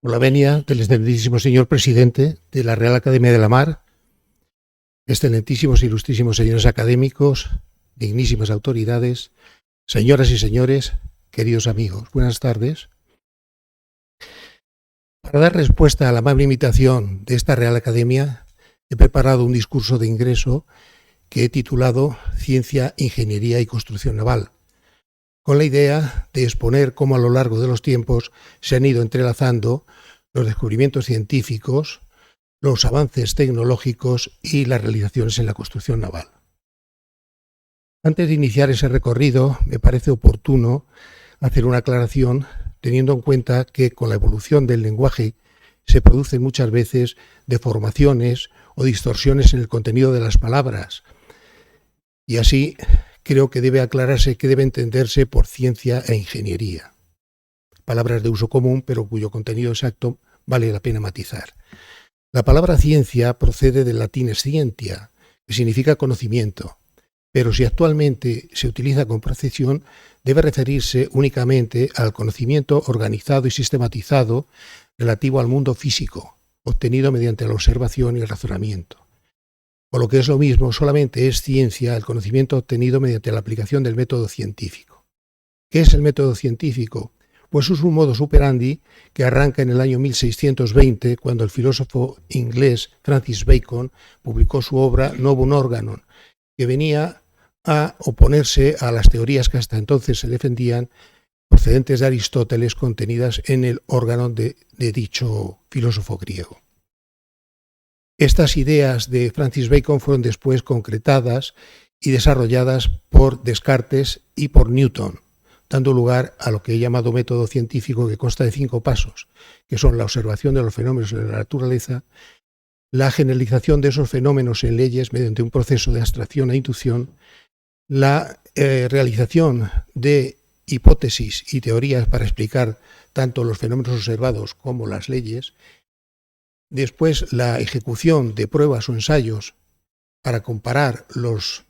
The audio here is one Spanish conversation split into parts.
Por la venia del excelentísimo señor presidente de la Real Academia de la Mar, excelentísimos e ilustrísimos señores académicos, dignísimas autoridades, señoras y señores, queridos amigos, buenas tardes. Para dar respuesta a la amable invitación de esta Real Academia, he preparado un discurso de ingreso que he titulado Ciencia, Ingeniería y Construcción Naval, con la idea de exponer cómo a lo largo de los tiempos se han ido entrelazando los descubrimientos científicos, los avances tecnológicos y las realizaciones en la construcción naval. Antes de iniciar ese recorrido, me parece oportuno hacer una aclaración teniendo en cuenta que con la evolución del lenguaje se producen muchas veces deformaciones o distorsiones en el contenido de las palabras, y así creo que debe aclararse qué debe entenderse por ciencia e ingeniería. Palabras de uso común, pero cuyo contenido exacto vale la pena matizar. La palabra ciencia procede del latín scientia, que significa conocimiento, pero si actualmente se utiliza con precisión, debe referirse únicamente al conocimiento organizado y sistematizado relativo al mundo físico, obtenido mediante la observación y el razonamiento. O lo que es lo mismo, solamente es ciencia el conocimiento obtenido mediante la aplicación del método científico. ¿Qué es el método científico? Pues es un modus operandi que arranca en el año 1620, cuando el filósofo inglés Francis Bacon publicó su obra Novum Organon, que venía a oponerse a las teorías que hasta entonces se defendían, procedentes de Aristóteles, contenidas en el órganon de dicho filósofo griego. Estas ideas de Francis Bacon fueron después concretadas y desarrolladas por Descartes y por Newton, dando lugar a lo que he llamado método científico, que consta de 5 pasos, que son la observación de los fenómenos de la naturaleza, la generalización de esos fenómenos en leyes mediante un proceso de abstracción e inducción, la realización de hipótesis y teorías para explicar tanto los fenómenos observados como las leyes, después la ejecución de pruebas o ensayos para comparar los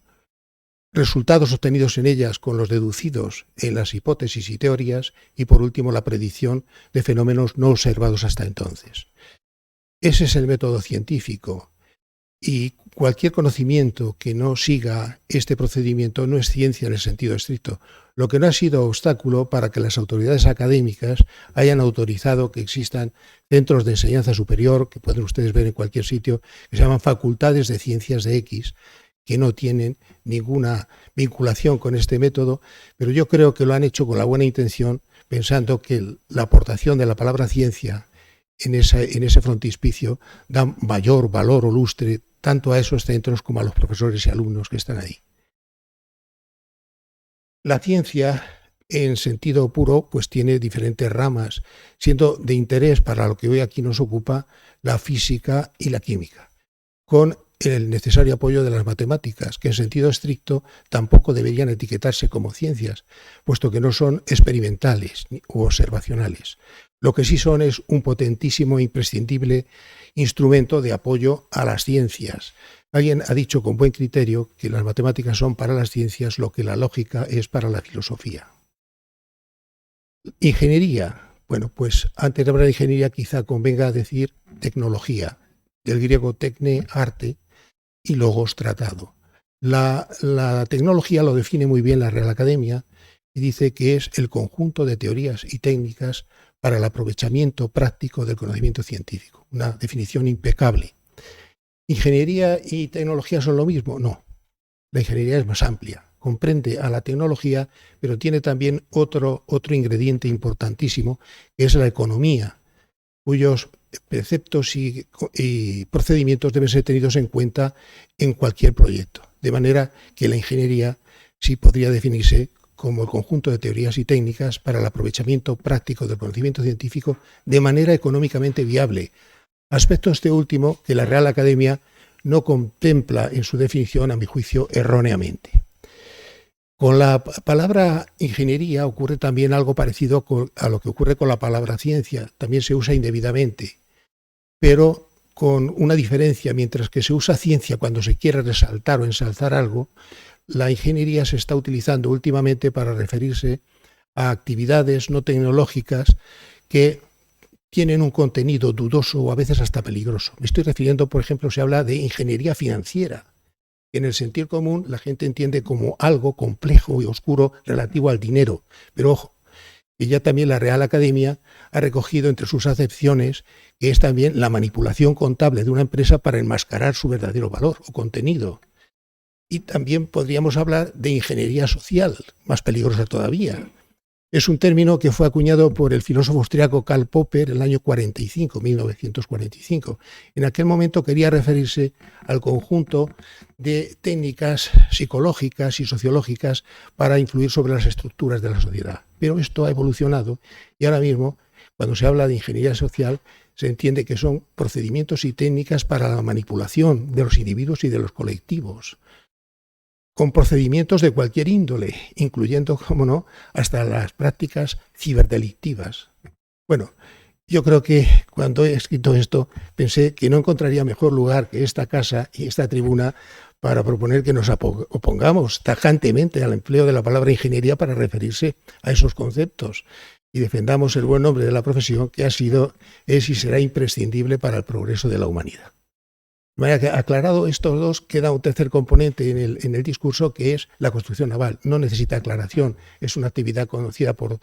resultados obtenidos en ellas con los deducidos en las hipótesis y teorías, y por último la predicción de fenómenos no observados hasta entonces. Ese es el método científico, y cualquier conocimiento que no siga este procedimiento no es ciencia en el sentido estricto, lo que no ha sido obstáculo para que las autoridades académicas hayan autorizado que existan centros de enseñanza superior, que pueden ustedes ver en cualquier sitio, que se llaman facultades de ciencias de X, que no tienen ninguna vinculación con este método, pero yo creo que lo han hecho con la buena intención, pensando que la aportación de la palabra ciencia en ese frontispicio da mayor valor o lustre tanto a esos centros como a los profesores y alumnos que están ahí. La ciencia, en sentido puro, pues tiene diferentes ramas, siendo de interés para lo que hoy aquí nos ocupa la física y la química, con el necesario apoyo de las matemáticas, que en sentido estricto tampoco deberían etiquetarse como ciencias, puesto que no son experimentales u observacionales. Lo que sí son es un potentísimo e imprescindible instrumento de apoyo a las ciencias. Alguien ha dicho con buen criterio que las matemáticas son para las ciencias lo que la lógica es para la filosofía. Ingeniería. Bueno, pues antes de hablar de ingeniería quizá convenga decir tecnología, del griego tecne, arte, y logos, tratado. La tecnología lo define muy bien la Real Academia y dice que es el conjunto de teorías y técnicas para el aprovechamiento práctico del conocimiento científico. Una definición impecable. ¿Ingeniería y tecnología son lo mismo? No. La ingeniería es más amplia. Comprende a la tecnología, pero tiene también otro ingrediente importantísimo, que es la economía, cuyos preceptos y procedimientos deben ser tenidos en cuenta en cualquier proyecto. De manera que la ingeniería sí podría definirse como el conjunto de teorías y técnicas para el aprovechamiento práctico del conocimiento científico de manera económicamente viable. Aspecto este último que la Real Academia no contempla en su definición, a mi juicio, erróneamente. Con la palabra ingeniería ocurre también algo parecido a lo que ocurre con la palabra ciencia. También se usa indebidamente, pero con una diferencia. Mientras que se usa ciencia cuando se quiere resaltar o ensalzar algo, la ingeniería se está utilizando últimamente para referirse a actividades no tecnológicas que tienen un contenido dudoso o a veces hasta peligroso. Me estoy refiriendo, por ejemplo, se habla de ingeniería financiera. En el sentido común, la gente entiende como algo complejo y oscuro relativo al dinero. Pero ojo, y ya también la Real Academia ha recogido entre sus acepciones que es también la manipulación contable de una empresa para enmascarar su verdadero valor o contenido. Y también podríamos hablar de ingeniería social, más peligrosa todavía. Es un término que fue acuñado por el filósofo austriaco Karl Popper en el año 1945. En aquel momento quería referirse al conjunto de técnicas psicológicas y sociológicas para influir sobre las estructuras de la sociedad. Pero esto ha evolucionado y ahora mismo, cuando se habla de ingeniería social, se entiende que son procedimientos y técnicas para la manipulación de los individuos y de los colectivos, con procedimientos de cualquier índole, incluyendo, como no, hasta las prácticas ciberdelictivas. Bueno, yo creo que cuando he escrito esto pensé que no encontraría mejor lugar que esta casa y esta tribuna para proponer que nos opongamos tajantemente al empleo de la palabra ingeniería para referirse a esos conceptos y defendamos el buen nombre de la profesión que ha sido, es y será imprescindible para el progreso de la humanidad. De manera que, aclarado estos dos, queda un tercer componente en el discurso, que es la construcción naval. No necesita aclaración, es una actividad conocida por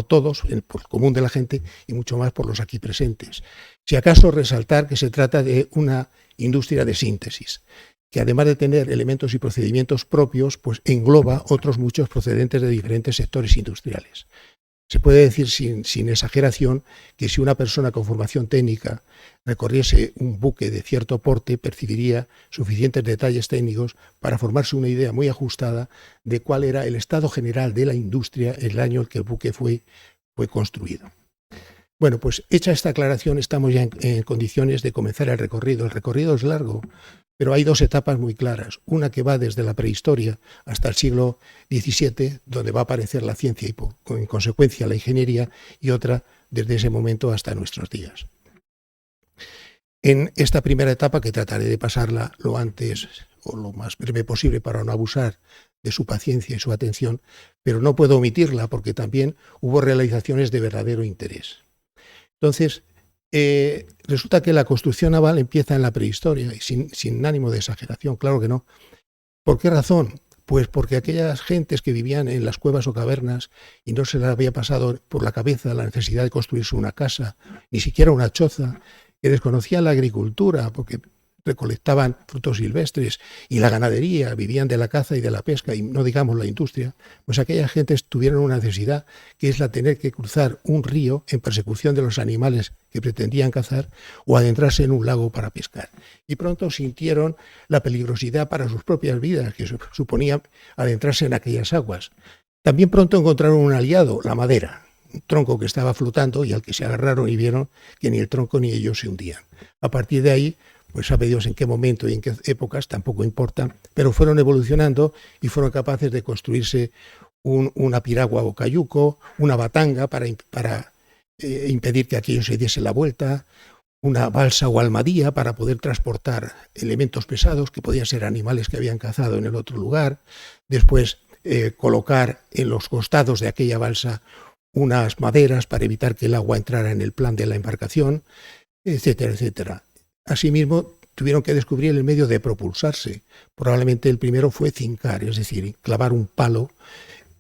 todos, por el común de la gente y mucho más por los aquí presentes. Si acaso resaltar que se trata de una industria de síntesis, que además de tener elementos y procedimientos propios, pues engloba otros muchos procedentes de diferentes sectores industriales. Se puede decir sin exageración que si una persona con formación técnica recorriese un buque de cierto porte, percibiría suficientes detalles técnicos para formarse una idea muy ajustada de cuál era el estado general de la industria en el año en que el buque fue construido. Bueno, pues hecha esta aclaración, estamos ya en condiciones de comenzar el recorrido. El recorrido es largo, pero hay dos etapas muy claras. Una que va desde la prehistoria hasta el siglo XVII, donde va a aparecer la ciencia y, en consecuencia, la ingeniería, y otra desde ese momento hasta nuestros días. En esta primera etapa, que trataré de pasarla lo antes o lo más breve posible para no abusar de su paciencia y su atención, pero no puedo omitirla porque también hubo realizaciones de verdadero interés. Entonces, resulta que la construcción naval empieza en la prehistoria, y sin ánimo de exageración, claro que no. ¿Por qué razón? Pues porque aquellas gentes que vivían en las cuevas o cavernas y no se les había pasado por la cabeza la necesidad de construirse una casa, ni siquiera una choza, que desconocían la agricultura porque recolectaban frutos silvestres y la ganadería, vivían de la caza y de la pesca y no digamos la industria, pues aquellas gentes tuvieron una necesidad que es la de tener que cruzar un río en persecución de los animales que pretendían cazar o adentrarse en un lago para pescar. Y pronto sintieron la peligrosidad para sus propias vidas que suponía adentrarse en aquellas aguas. También pronto encontraron un aliado, la madera, un tronco que estaba flotando y al que se agarraron y vieron que ni el tronco ni ellos se hundían. A partir de ahí, pues sabe Dios en qué momento y en qué épocas, tampoco importa, pero fueron evolucionando y fueron capaces de construirse una piragua o cayuco, una batanga para impedir que aquello se diese la vuelta, una balsa o almadía para poder transportar elementos pesados, que podían ser animales que habían cazado en el otro lugar, después colocar en los costados de aquella balsa unas maderas para evitar que el agua entrara en el plan de la embarcación, etcétera, etcétera. Asimismo, tuvieron que descubrir el medio de propulsarse. Probablemente el primero fue cincar, es decir, clavar un palo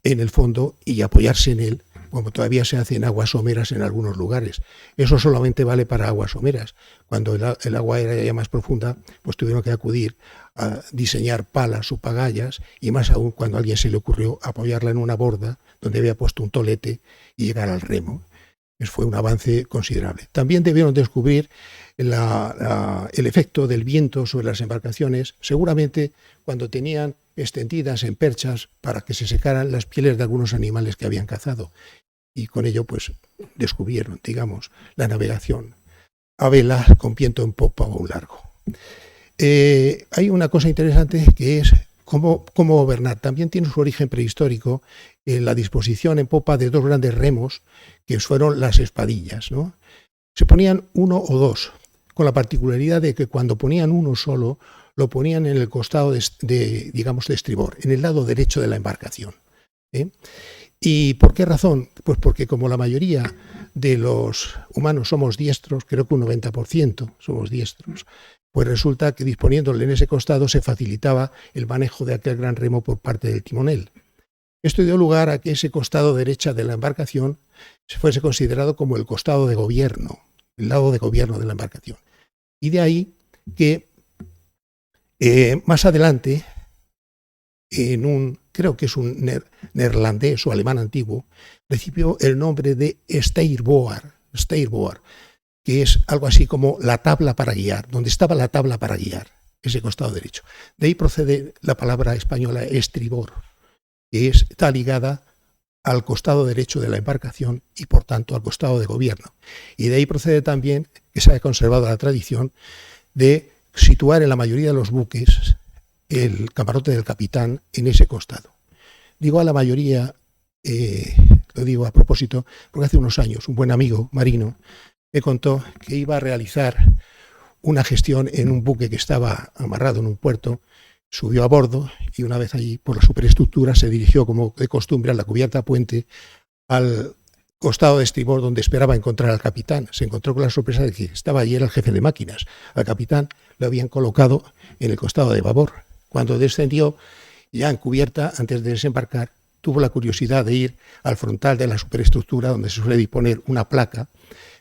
en el fondo y apoyarse en él, como todavía se hace en aguas someras en algunos lugares. Eso solamente vale para aguas someras. Cuando el agua era ya más profunda, pues tuvieron que acudir a diseñar palas o pagallas, y más aún cuando a alguien se le ocurrió apoyarla en una borda donde había puesto un tolete y llegar al remo. Fue un avance considerable. También debieron descubrir el efecto del viento sobre las embarcaciones, seguramente cuando tenían extendidas en perchas para que se secaran las pieles de algunos animales que habían cazado. Y con ello, pues, descubrieron, digamos, la navegación a vela con viento en popa o un largo. Hay una cosa interesante que es cómo gobernar. También tiene su origen prehistórico en la disposición en popa de dos grandes remos, que fueron las espadillas, ¿no? Se ponían uno o dos, con la particularidad de que cuando ponían uno solo, lo ponían en el costado de estribor, en el lado derecho de la embarcación, ¿eh? ¿Y por qué razón? Pues porque como la mayoría de los humanos somos diestros, creo que un 90% somos diestros, pues resulta que disponiéndole en ese costado se facilitaba el manejo de aquel gran remo por parte del timonel. Esto dio lugar a que ese costado derecha de la embarcación fuese considerado como el costado de gobierno, el lado de gobierno de la embarcación. Y de ahí que más adelante, creo que es un neerlandés o alemán antiguo, recibió el nombre de Steuerboard, que es algo así como la tabla para guiar, donde estaba la tabla para guiar, ese costado derecho. De ahí procede la palabra española estribor, que está ligada al costado derecho de la embarcación y por tanto al costado de gobierno. Y de ahí procede también que se haya conservado la tradición de situar en la mayoría de los buques el camarote del capitán en ese costado. Digo a la mayoría, lo digo a propósito, porque hace unos años un buen amigo marino me contó que iba a realizar una gestión en un buque que estaba amarrado en un puerto, subió a bordo y una vez allí por la superestructura se dirigió como de costumbre a la cubierta puente al costado de estribor donde esperaba encontrar al capitán. Se encontró con la sorpresa de que estaba allí el jefe de máquinas. Al capitán lo habían colocado en el costado de babor. Cuando descendió ya en cubierta, antes de desembarcar, tuvo la curiosidad de ir al frontal de la superestructura donde se suele disponer una placa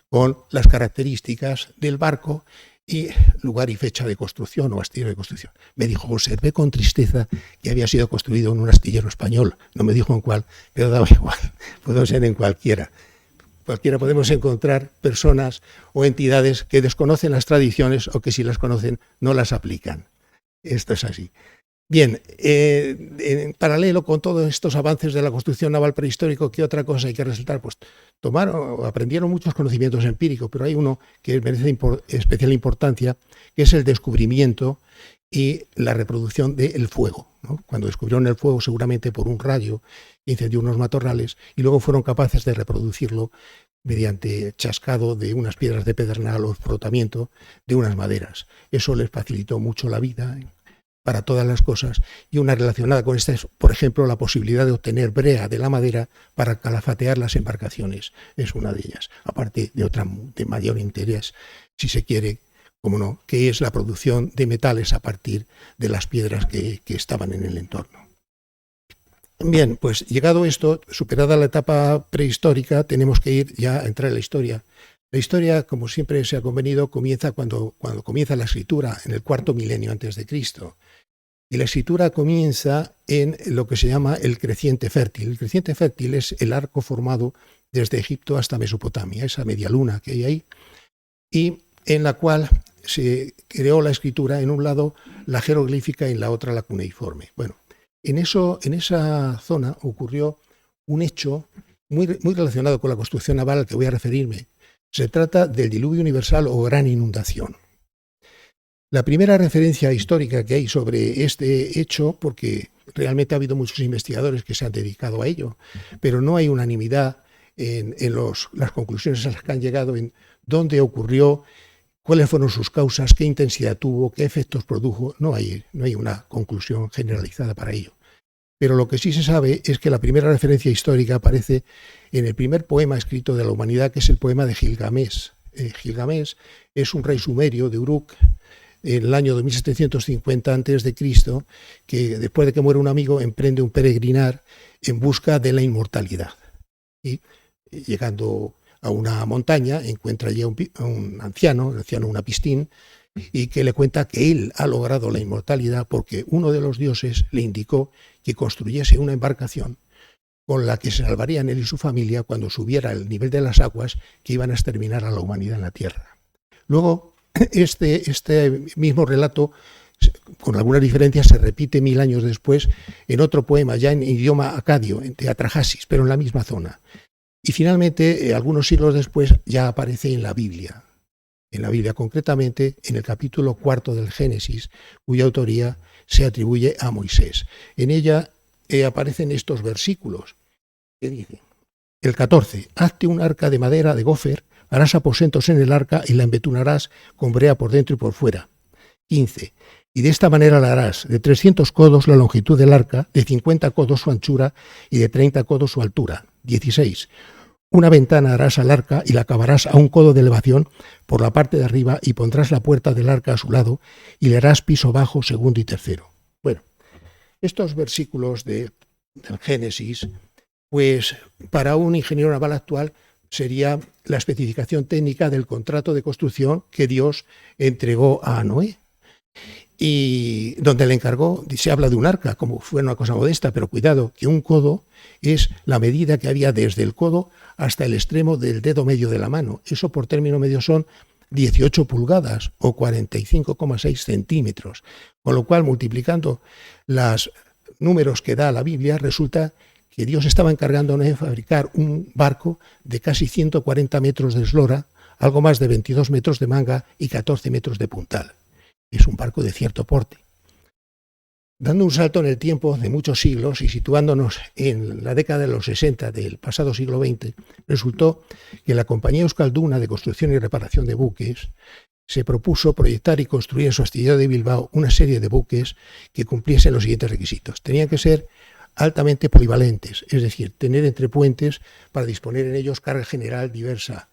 con las características del barco y lugar y fecha de construcción o astillero de construcción. Me dijo, observé con tristeza que había sido construido en un astillero español. No me dijo en cuál, pero daba igual, puede ser en cualquiera. Cualquiera podemos encontrar personas o entidades que desconocen las tradiciones o que si las conocen no las aplican. Esto es así. Bien, en paralelo con todos estos avances de la construcción naval prehistórico, ¿qué otra cosa hay que resaltar? Pues aprendieron muchos conocimientos empíricos, pero hay uno que merece especial importancia, que es el descubrimiento y la reproducción del fuego, ¿no? Cuando descubrieron el fuego, seguramente por un rayo, incendió unos matorrales y luego fueron capaces de reproducirlo mediante chascado de unas piedras de pedernal o frotamiento de unas maderas. Eso les facilitó mucho la vida para todas las cosas, y una relacionada con esta es, por ejemplo, la posibilidad de obtener brea de la madera para calafatear las embarcaciones. Es una de ellas, aparte de otra de mayor interés, si se quiere, como no, que es la producción de metales a partir de las piedras que estaban en el entorno. Bien, pues llegado esto, superada la etapa prehistórica, tenemos que ir ya a entrar en la historia. La historia, como siempre se ha convenido, comienza cuando comienza la escritura, en el cuarto milenio antes de Cristo. Y la escritura comienza en lo que se llama el creciente fértil. El creciente fértil es el arco formado desde Egipto hasta Mesopotamia, esa media luna que hay ahí, y en la cual se creó la escritura, en un lado la jeroglífica y en la otra la cuneiforme. Bueno, en esa zona ocurrió un hecho muy relacionado con la construcción naval al que voy a referirme. Se trata del diluvio universal o gran inundación. La primera referencia histórica que hay sobre este hecho, porque realmente ha habido muchos investigadores que se han dedicado a ello, pero no hay unanimidad en las conclusiones a las que han llegado en dónde ocurrió, cuáles fueron sus causas, qué intensidad tuvo, qué efectos produjo. No hay una conclusión generalizada para ello. Pero lo que sí se sabe es que la primera referencia histórica aparece en el primer poema escrito de la humanidad, que es el poema de Gilgamés. Gilgamés es un rey sumerio de Uruk, en el año 2750 a.C., que después de que muere un amigo emprende un peregrinar en busca de la inmortalidad. Y llegando a una montaña encuentra allí a un anciano, una pistín, y que le cuenta que él ha logrado la inmortalidad porque uno de los dioses le indicó que construyese una embarcación con la que se salvarían él y su familia cuando subiera el nivel de las aguas que iban a exterminar a la humanidad en la tierra. Luego, este mismo relato, con algunas diferencias, se repite 1000 años después en otro poema, ya en idioma acadio, de Atrahasis, pero en la misma zona. Y finalmente, algunos siglos después, ya aparece en la Biblia. En la Biblia, concretamente, en el capítulo 4 del Génesis, cuya autoría se atribuye a Moisés. En ella aparecen estos versículos que dicen: el 14, hazte un arca de madera de gofer, harás aposentos en el arca y la embetunarás con brea por dentro y por fuera. 15, y de esta manera la harás de 300 codos la longitud del arca, de 50 codos su anchura y de 30 codos su altura. 16. Una ventana harás al arca y la acabarás a un codo de elevación por la parte de arriba y pondrás la puerta del arca a su lado y le harás piso bajo, segundo y tercero. Bueno, estos versículos del Génesis, pues para un ingeniero naval actual sería la especificación técnica del contrato de construcción que Dios entregó a Noé. Y donde le encargó, se habla de un arca, como fue una cosa modesta, pero cuidado, que un codo es la medida que había desde el codo hasta el extremo del dedo medio de la mano. Eso por término medio son 18 pulgadas o 45,6 centímetros. Con lo cual, multiplicando los números que da la Biblia, resulta que Dios estaba encargándose de fabricar un barco de casi 140 metros de eslora, algo más de 22 metros de manga y 14 metros de puntal. Es un barco de cierto porte. Dando un salto en el tiempo de muchos siglos y situándonos en la década de los 60 del pasado siglo XX, resultó que la compañía Euskalduna de construcción y reparación de buques se propuso proyectar y construir en su astillero de Bilbao una serie de buques que cumpliesen los siguientes requisitos. Tenían que ser altamente polivalentes, es decir, tener entrepuentes para disponer en ellos carga general diversa,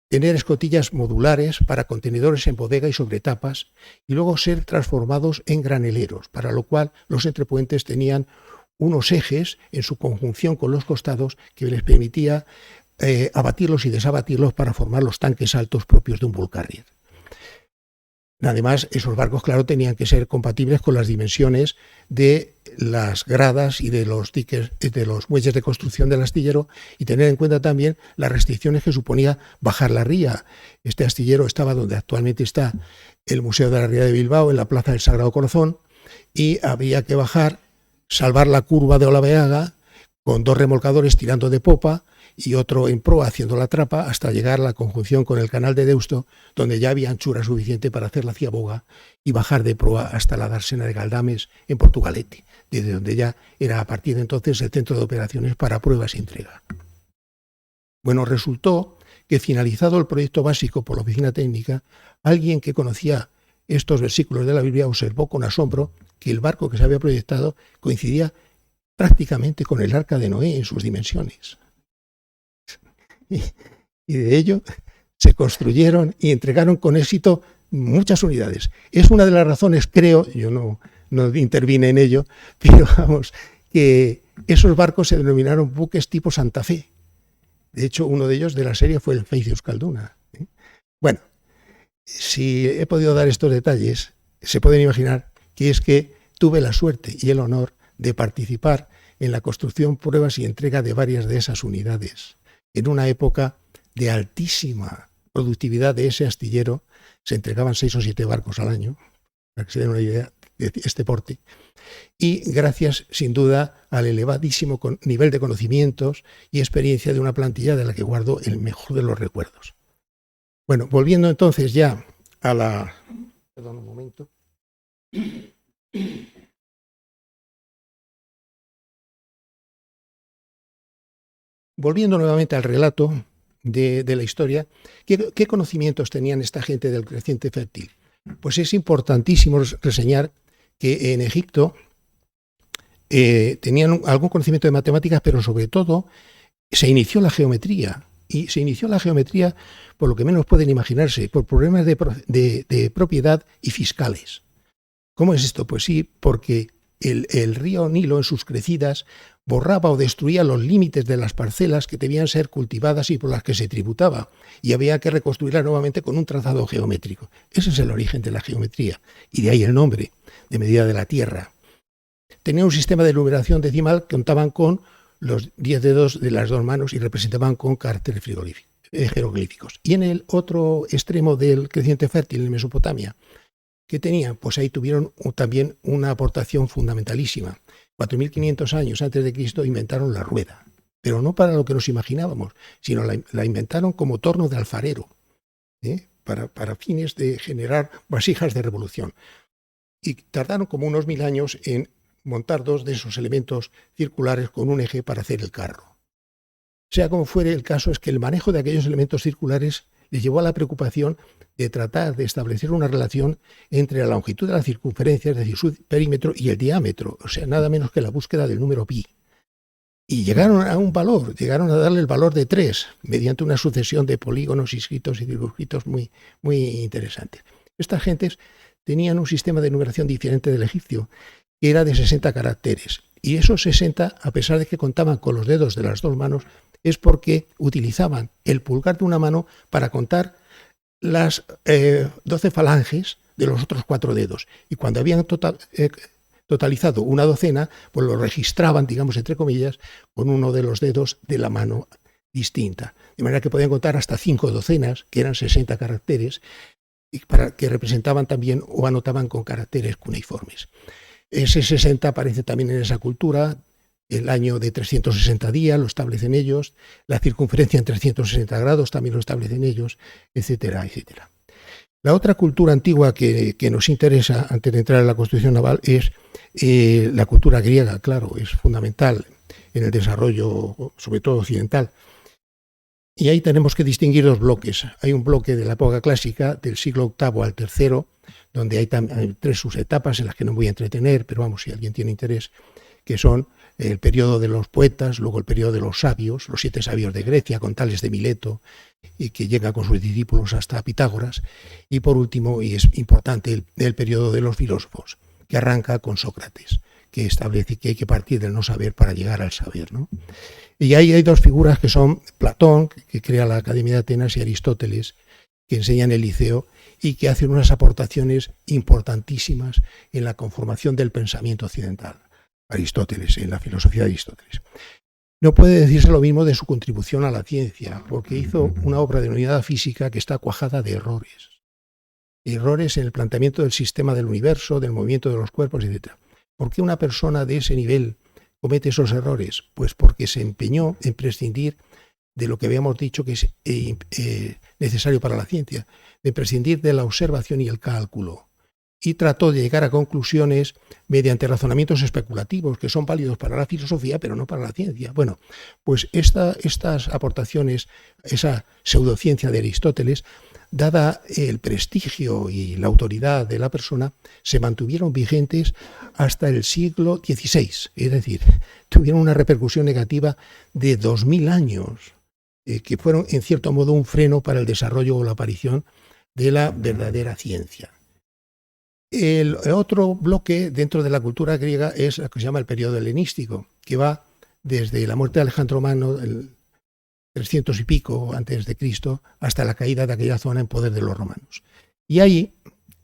tener escotillas modulares para contenedores en bodega y sobre tapas y luego ser transformados en graneleros, para lo cual los entrepuentes tenían unos ejes en su conjunción con los costados que les permitía abatirlos y desabatirlos para formar los tanques altos propios de un bulk carrier. Además, esos barcos, claro, tenían que ser compatibles con las dimensiones de las gradas y de los diques, de los muelles de construcción del astillero, y tener en cuenta también las restricciones que suponía bajar la ría. Este astillero estaba donde actualmente está el Museo de la Ría de Bilbao, en la Plaza del Sagrado Corazón, y había que bajar, salvar la curva de Olaveaga con 2 remolcadores tirando de popa y otro en proa haciendo la trapa hasta llegar a la conjunción con el canal de Deusto, donde ya había anchura suficiente para hacer la ciaboga y bajar de proa hasta la dársena de Galdames en Portugalete, desde donde ya era a partir de entonces el centro de operaciones para pruebas y entrega. Bueno, resultó que finalizado el proyecto básico por la oficina técnica, alguien que conocía estos versículos de la Biblia observó con asombro que el barco que se había proyectado coincidía prácticamente con el arca de Noé en sus dimensiones. Y de ello se construyeron y entregaron con éxito muchas unidades. Es una de las razones, creo, yo no intervine en ello, pero vamos, que esos barcos se denominaron buques tipo Santa Fe. De hecho, uno de ellos de la serie fue el Faith Euskalduna. Bueno, si he podido dar estos detalles, se pueden imaginar que es que tuve la suerte y el honor de participar en la construcción, pruebas y entrega de varias de esas unidades. En una época de altísima productividad de ese astillero, se entregaban 6 o 7 barcos al año, para que se den una idea de este porte, y gracias sin duda al elevadísimo nivel de conocimientos y experiencia de una plantilla de la que guardo el mejor de los recuerdos. Bueno, volviendo entonces ya a la... Perdón un momento. Volviendo nuevamente al relato de la historia, ¿qué conocimientos tenían esta gente del creciente fértil? Pues es importantísimo reseñar que en Egipto tenían algún conocimiento de matemáticas, pero sobre todo se inició la geometría. Y se inició la geometría, por lo que menos pueden imaginarse, por problemas de propiedad y fiscales. ¿Cómo es esto? Pues sí, porque el río Nilo en sus crecidas borraba o destruía los límites de las parcelas que debían ser cultivadas y por las que se tributaba, y había que reconstruirla nuevamente con un trazado geométrico. Ese es el origen de la geometría, y de ahí el nombre, de medida de la tierra. Tenía un sistema de numeración decimal que contaban con los 10 dedos de las 2 manos y representaban con caracteres jeroglíficos. Y en el otro extremo del creciente fértil, en Mesopotamia, ¿qué tenían? Pues ahí tuvieron también una aportación fundamentalísima. 4.500 años antes de Cristo inventaron la rueda, pero no para lo que nos imaginábamos, sino la inventaron como torno de alfarero, para fines de generar vasijas de revolución. Y tardaron como unos 1000 años en montar 2 de esos elementos circulares con un eje para hacer el carro. Sea como fuere, el caso es que el manejo de aquellos elementos circulares les llevó a la preocupación de tratar de establecer una relación entre la longitud de la circunferencia, es decir, su perímetro, y el diámetro, o sea, nada menos que la búsqueda del número pi. Y llegaron a un valor, llegaron a darle el valor de 3, mediante una sucesión de polígonos inscritos y circunscritos muy, muy interesantes. Estas gentes tenían un sistema de numeración diferente del egipcio, que era de 60 caracteres. Y esos 60, a pesar de que contaban con los dedos de las dos manos, es porque utilizaban el pulgar de una mano para contar las 12 falanges de los otros 4 dedos. Y cuando habían totalizado una docena, pues lo registraban, digamos, entre comillas, con uno de los dedos de la mano distinta. De manera que podían contar hasta 5 docenas, que eran 60 caracteres, y que representaban también o anotaban con caracteres cuneiformes. Ese 60 aparece también en esa cultura. El año de 360 días lo establecen ellos, la circunferencia en 360 grados también lo establecen ellos, etcétera, etcétera. La otra cultura antigua que nos interesa antes de entrar en la construcción naval es la cultura griega, claro, es fundamental en el desarrollo, sobre todo occidental. Y ahí tenemos que distinguir dos bloques. Hay un bloque de la época clásica, del siglo VIII al III, donde hay 3 subetapas en las que no me voy a entretener, pero vamos, si alguien tiene interés, que son el periodo de los poetas, luego el periodo de los sabios, los 7 sabios de Grecia, con Tales de Mileto, y que llega con sus discípulos hasta Pitágoras, y por último, y es importante, el periodo de los filósofos, que arranca con Sócrates, que establece que hay que partir del no saber para llegar al saber, ¿no? Y ahí hay 2 figuras que son Platón, que crea la Academia de Atenas, y Aristóteles, que enseña en el Liceo y que hacen unas aportaciones importantísimas en la conformación del pensamiento occidental. Aristóteles, en la filosofía de Aristóteles. No puede decirse lo mismo de su contribución a la ciencia, porque hizo una obra denominada física que está cuajada de errores. Errores en el planteamiento del sistema del universo, del movimiento de los cuerpos, etc. ¿Por qué una persona de ese nivel comete esos errores? Pues porque se empeñó en prescindir de lo que habíamos dicho que es necesario para la ciencia, de prescindir de la observación y el cálculo. Y trató de llegar a conclusiones mediante razonamientos especulativos que son válidos para la filosofía, pero no para la ciencia. Bueno, pues estas aportaciones, esa pseudociencia de Aristóteles, dada el prestigio y la autoridad de la persona, se mantuvieron vigentes hasta el siglo XVI. Es decir, tuvieron una repercusión negativa de 2000 años, que fueron en cierto modo un freno para el desarrollo o la aparición de la verdadera ciencia. El otro bloque dentro de la cultura griega es lo que se llama el periodo helenístico, que va desde la muerte de Alejandro Magno, el 300 y pico antes de Cristo, hasta la caída de aquella zona en poder de los romanos. Y ahí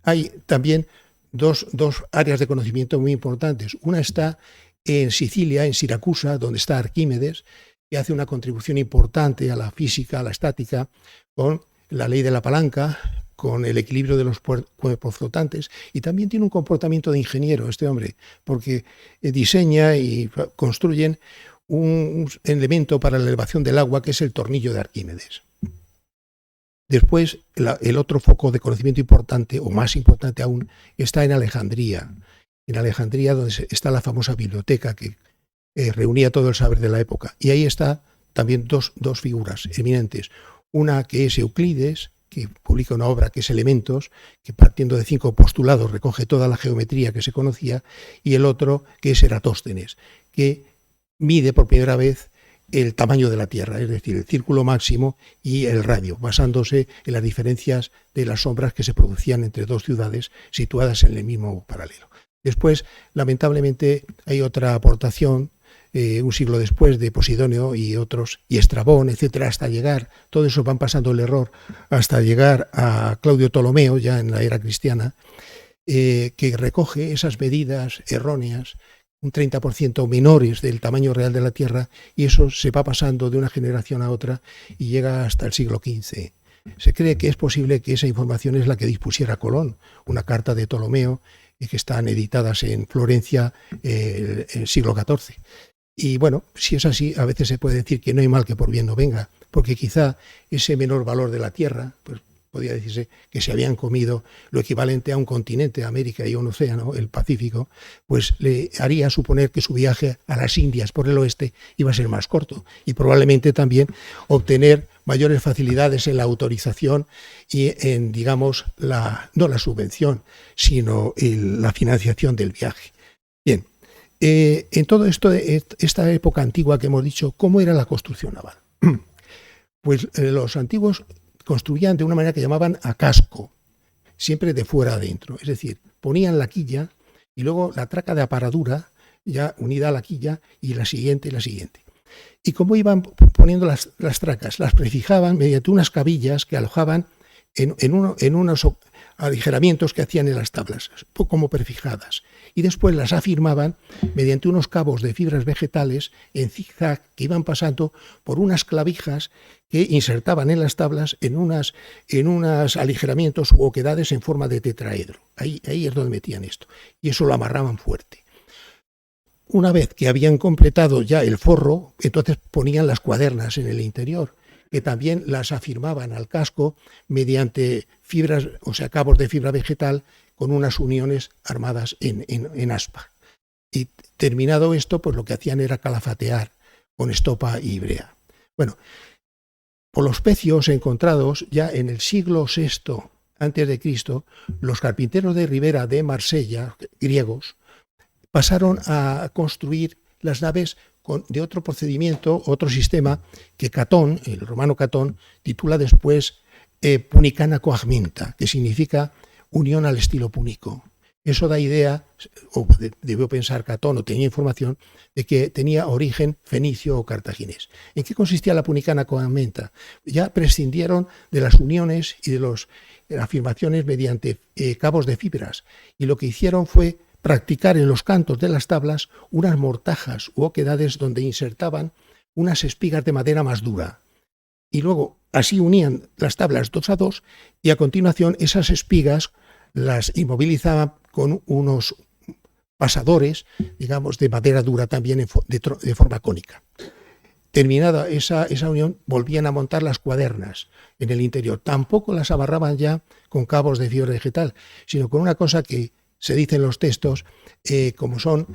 hay también dos áreas de conocimiento muy importantes. Una está en Sicilia, en Siracusa, donde está Arquímedes, que hace una contribución importante a la física, a la estática, con la ley de la palanca, con el equilibrio de los cuerpos flotantes, y también tiene un comportamiento de ingeniero este hombre, porque diseña y construyen un elemento para la elevación del agua, que es el tornillo de Arquímedes. Después, el otro foco de conocimiento importante, o más importante aún, está en Alejandría. En Alejandría, donde está la famosa biblioteca que reunía todo el saber de la época. Y ahí está también dos figuras eminentes. Una que es Euclides, que publica una obra que es Elementos, que partiendo de 5 postulados recoge toda la geometría que se conocía, y el otro que es Eratóstenes, que mide por primera vez el tamaño de la Tierra, es decir, el círculo máximo y el radio, basándose en las diferencias de las sombras que se producían entre 2 ciudades situadas en el mismo paralelo. Después, lamentablemente, hay otra aportación, un siglo después, de Posidonio y otros, y Estrabón, etcétera, hasta llegar, todo eso van pasando el error, hasta llegar a Claudio Ptolomeo, ya en la era cristiana, que recoge esas medidas erróneas, un 30% menores del tamaño real de la Tierra, y eso se va pasando de una generación a otra y llega hasta el siglo XV. Se cree que es posible que esa información es la que dispusiera Colón, una carta de Ptolomeo, que están editadas en Florencia el siglo XIV. Y bueno, si es así, a veces se puede decir que no hay mal que por bien no venga, porque quizá ese menor valor de la Tierra, pues podría decirse que se habían comido lo equivalente a un continente, América y un océano, el Pacífico, pues le haría suponer que su viaje a las Indias por el oeste iba a ser más corto y probablemente también obtener mayores facilidades en la autorización y en, digamos, no la subvención, sino la financiación del viaje. Bien, en todo esto, esta época antigua que hemos dicho, ¿cómo era la construcción naval? Pues los antiguos construían de una manera que llamaban a casco, siempre de fuera adentro, es decir, ponían la quilla y luego la traca de aparadura ya unida a la quilla y la siguiente y la siguiente. Y cómo iban poniendo las tracas, las prefijaban mediante unas cabillas que alojaban en unos aligeramientos que hacían en las tablas, como prefijadas. Y después las afirmaban mediante unos cabos de fibras vegetales en zigzag que iban pasando por unas clavijas que insertaban en las tablas en unos aligeramientos u oquedades en forma de tetraedro. Ahí es donde metían esto. Y eso lo amarraban fuerte. Una vez que habían completado ya el forro, entonces ponían las cuadernas en el interior, que también las afirmaban al casco mediante fibras, o sea, cabos de fibra vegetal con unas uniones armadas en aspa. Y terminado esto, pues lo que hacían era calafatear con estopa y brea. Bueno, por los pecios encontrados ya en el siglo VI a.C., los carpinteros de Ribera de Marsella, griegos, pasaron a construir las naves de otro procedimiento, otro sistema que Catón, el romano Catón, titula después punicana coagmenta, que significa unión al estilo púnico. Eso da idea, o debió pensar Catón, o tenía información, de que tenía origen fenicio o cartaginés. ¿En qué consistía la punicana coagmenta? Ya prescindieron de las uniones y de las afirmaciones mediante cabos de fibras, y lo que hicieron fue practicar en los cantos de las tablas unas mortajas u oquedades donde insertaban unas espigas de madera más dura. Y luego así unían las tablas 2 a 2 y a continuación esas espigas las inmovilizaban con unos pasadores, digamos, de madera dura también de forma cónica. Terminada esa unión, volvían a montar las cuadernas en el interior. Tampoco las amarraban ya con cabos de fibra vegetal, sino con una cosa que se dice en los textos, como son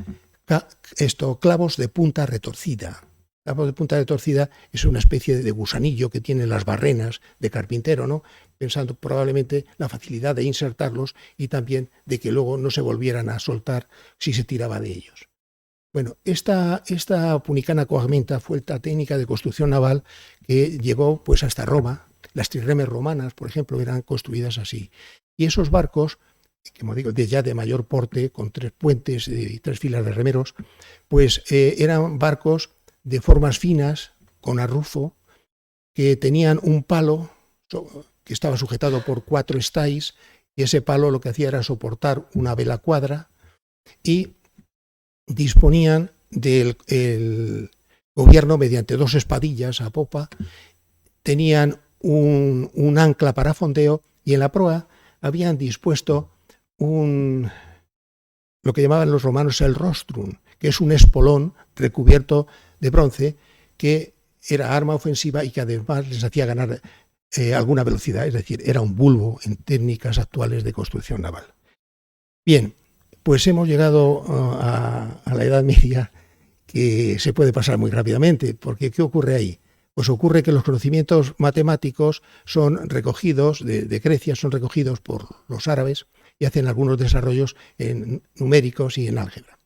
clavos de punta retorcida. Clavos de punta retorcida es una especie de gusanillo que tienen las barrenas de carpintero, ¿no? Pensando probablemente la facilidad de insertarlos y también de que luego no se volvieran a soltar si se tiraba de ellos. Bueno, esta punicana coagmenta fue la técnica de construcción naval que llegó pues hasta Roma. Las trirremes romanas, por ejemplo, eran construidas así. Y esos barcos, como digo, ya de mayor porte, con 3 puentes y 3 filas de remeros, pues eran barcos de formas finas, con arrufo, que tenían un palo que estaba sujetado por 4 estáis, y ese palo lo que hacía era soportar una vela cuadra, y disponían del gobierno mediante 2 espadillas a popa, tenían un ancla para fondeo, y en la proa habían dispuesto lo que llamaban los romanos el rostrum, que es un espolón recubierto de bronce que era arma ofensiva y que además les hacía ganar alguna velocidad, es decir, era un bulbo en técnicas actuales de construcción naval. Bien, pues hemos llegado a la Edad Media, que se puede pasar muy rápidamente, porque ¿qué ocurre ahí? Pues ocurre que los conocimientos matemáticos son recogidos, de Grecia, son recogidos por los árabes y hacen algunos desarrollos en numéricos y en álgebra.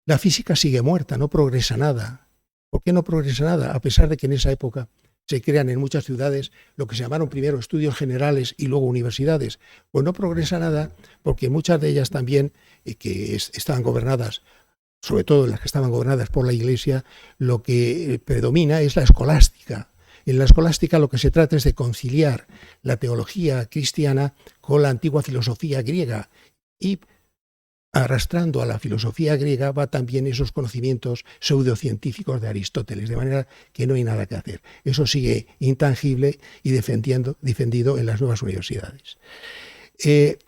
La física sigue muerta, no progresa nada. ¿Por qué no progresa nada? A pesar de que en esa época se crean en muchas ciudades lo que se llamaron primero estudios generales y luego universidades. Pues no progresa nada porque muchas de ellas también, que estaban gobernadas, sobre todo las que estaban gobernadas por la Iglesia, lo que predomina es la escolástica. En la escolástica lo que se trata es de conciliar la teología cristiana con la antigua filosofía griega y arrastrando a la filosofía griega va también esos conocimientos pseudocientíficos de Aristóteles, de manera que no hay nada que hacer. Eso sigue intangible y defendido en las nuevas universidades.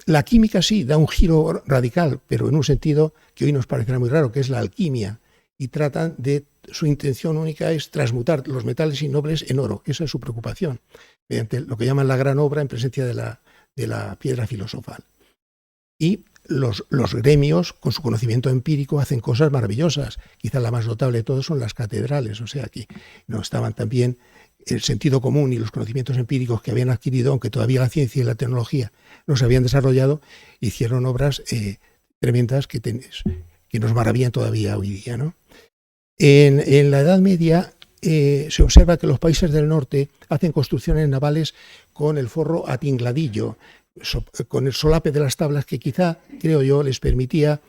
La química sí da un giro radical, pero en un sentido que hoy nos parecerá muy raro, que es la alquimia, y tratan de, su intención única es transmutar los metales innobles en oro. Esa es su preocupación, mediante lo que llaman la gran obra en presencia de la piedra filosofal. Y los gremios, con su conocimiento empírico, hacen cosas maravillosas. Quizá la más notable de todas son las catedrales, o sea que no estaban también el sentido común y los conocimientos empíricos que habían adquirido, aunque todavía la ciencia y la tecnología no se habían desarrollado, hicieron obras tremendas que nos maravillan todavía hoy día, ¿no? En la Edad Media se observa que los países del norte hacen construcciones navales con el forro atingladillo, con el solape de las tablas, que quizá, creo yo, les permitía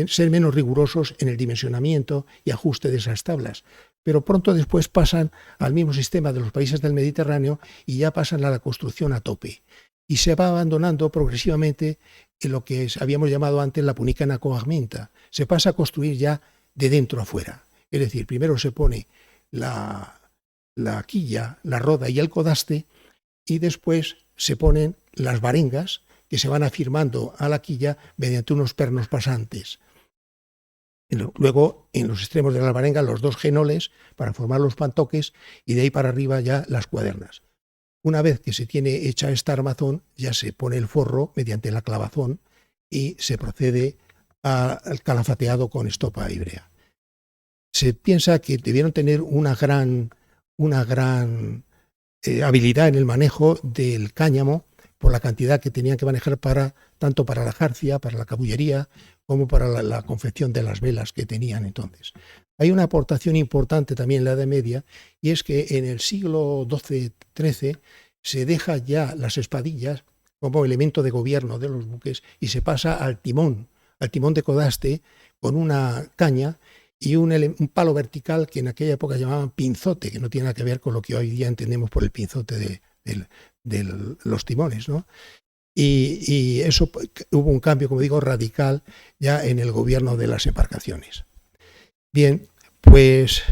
ser menos rigurosos en el dimensionamiento y ajuste de esas tablas. Pero pronto después pasan al mismo sistema de los países del Mediterráneo y ya pasan a la construcción a tope. Y se va abandonando progresivamente en lo que habíamos llamado antes la punica anacoagmenta. Se pasa a construir ya de dentro a fuera. Es decir, primero se pone la quilla, la roda y el codaste, y después se ponen las varengas que se van afirmando a la quilla mediante unos pernos pasantes. Luego, en los extremos de las varengas, los dos genoles para formar los pantoques, y de ahí para arriba ya las cuadernas. Una vez que se tiene hecha esta armazón, ya se pone el forro mediante la clavazón y se procede al calafateado con estopa íbrea. Se piensa que debieron tener una gran habilidad en el manejo del cáñamo por la cantidad que tenían que manejar tanto para la jarcia, para la cabullería, como para la confección de las velas que tenían entonces. Hay una aportación importante también en la Edad Media, y es que en el siglo XII-XIII se deja ya las espadillas como elemento de gobierno de los buques y se pasa al timón de codaste con una caña y un palo vertical que en aquella época llamaban pinzote, que no tiene nada que ver con lo que hoy día entendemos por el pinzote de los timones, ¿no? Y eso, hubo un cambio, como digo, radical ya en el gobierno de las embarcaciones. Bien, pues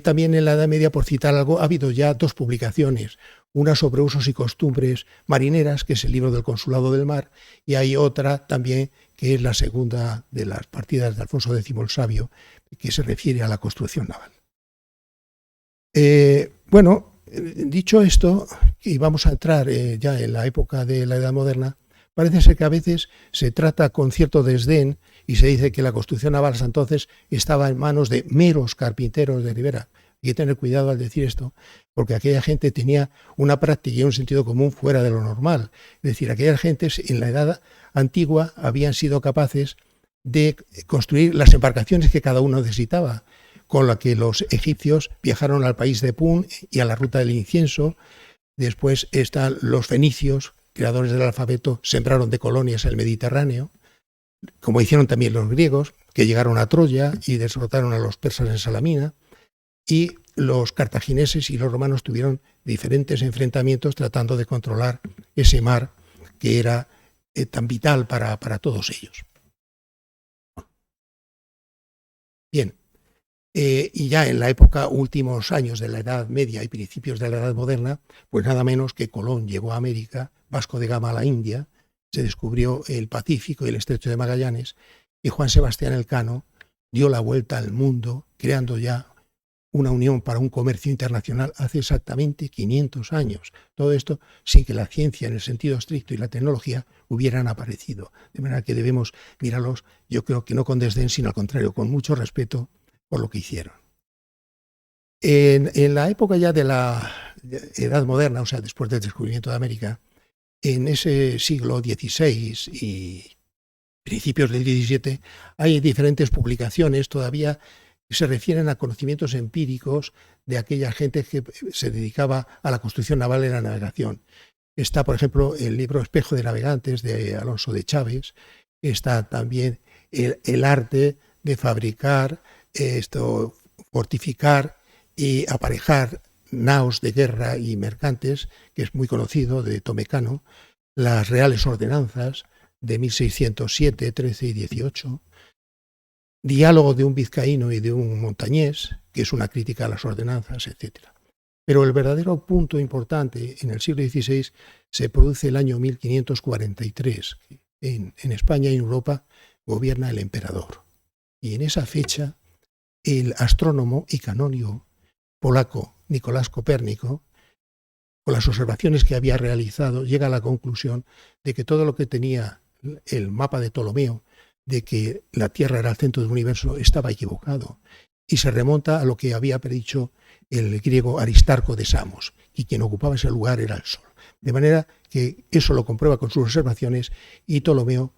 también en la Edad Media, por citar algo, ha habido ya dos publicaciones, una sobre usos y costumbres marineras, que es el libro del Consulado del Mar, y hay otra también que es la segunda de las partidas de Alfonso X el Sabio, que se refiere a la construcción naval. Dicho esto, y vamos a entrar ya en la época de la Edad Moderna, parece ser que a veces se trata con cierto desdén y se dice que la construcción naval hasta entonces estaba en manos de meros carpinteros de ribera. Hay que tener cuidado al decir esto, porque aquella gente tenía una práctica y un sentido común fuera de lo normal. Es decir, aquellas gentes en la Edad Antigua habían sido capaces de construir las embarcaciones que cada uno necesitaba, con la que los egipcios viajaron al país de Pun y a la ruta del incienso. Después están los fenicios, creadores del alfabeto, sembraron de colonias el Mediterráneo, como hicieron también los griegos, que llegaron a Troya y derrotaron a los persas en Salamina, y los cartagineses y los romanos tuvieron diferentes enfrentamientos tratando de controlar ese mar que era tan vital para todos ellos. Bien. Y ya en la época, últimos años de la Edad Media y principios de la Edad Moderna, pues nada menos que Colón llegó a América, Vasco de Gama a la India, se descubrió el Pacífico y el Estrecho de Magallanes, y Juan Sebastián Elcano dio la vuelta al mundo, creando ya una unión para un comercio internacional hace exactamente 500 años. Todo esto sin que la ciencia en el sentido estricto y la tecnología hubieran aparecido. De manera que debemos mirarlos, yo creo que no con desdén, sino al contrario, con mucho respeto por lo que hicieron. En la época ya de la Edad Moderna, o sea, después del descubrimiento de América, en ese siglo XVI y principios del XVII, hay diferentes publicaciones todavía que se refieren a conocimientos empíricos de aquella gente que se dedicaba a la construcción naval y la navegación. Está, por ejemplo, el libro Espejo de Navegantes de Alonso de Chávez. Está también el arte de fabricar, fortificar y aparejar naos de guerra y mercantes, que es muy conocido, de Tomecano, las Reales Ordenanzas de 1607, 13 y 18, Diálogo de un vizcaíno y de un montañés, que es una crítica a las ordenanzas, etc. Pero el verdadero punto importante en el siglo XVI se produce el año 1543. En España y en Europa gobierna el emperador. Y en esa fecha, el astrónomo y canónigo polaco Nicolás Copérnico, con las observaciones que había realizado, llega a la conclusión de que todo lo que tenía el mapa de Ptolomeo, de que la Tierra era el centro del universo, estaba equivocado. Y se remonta a lo que había predicho el griego Aristarco de Samos, y quien ocupaba ese lugar era el Sol. De manera que eso lo comprueba con sus observaciones y Ptolomeo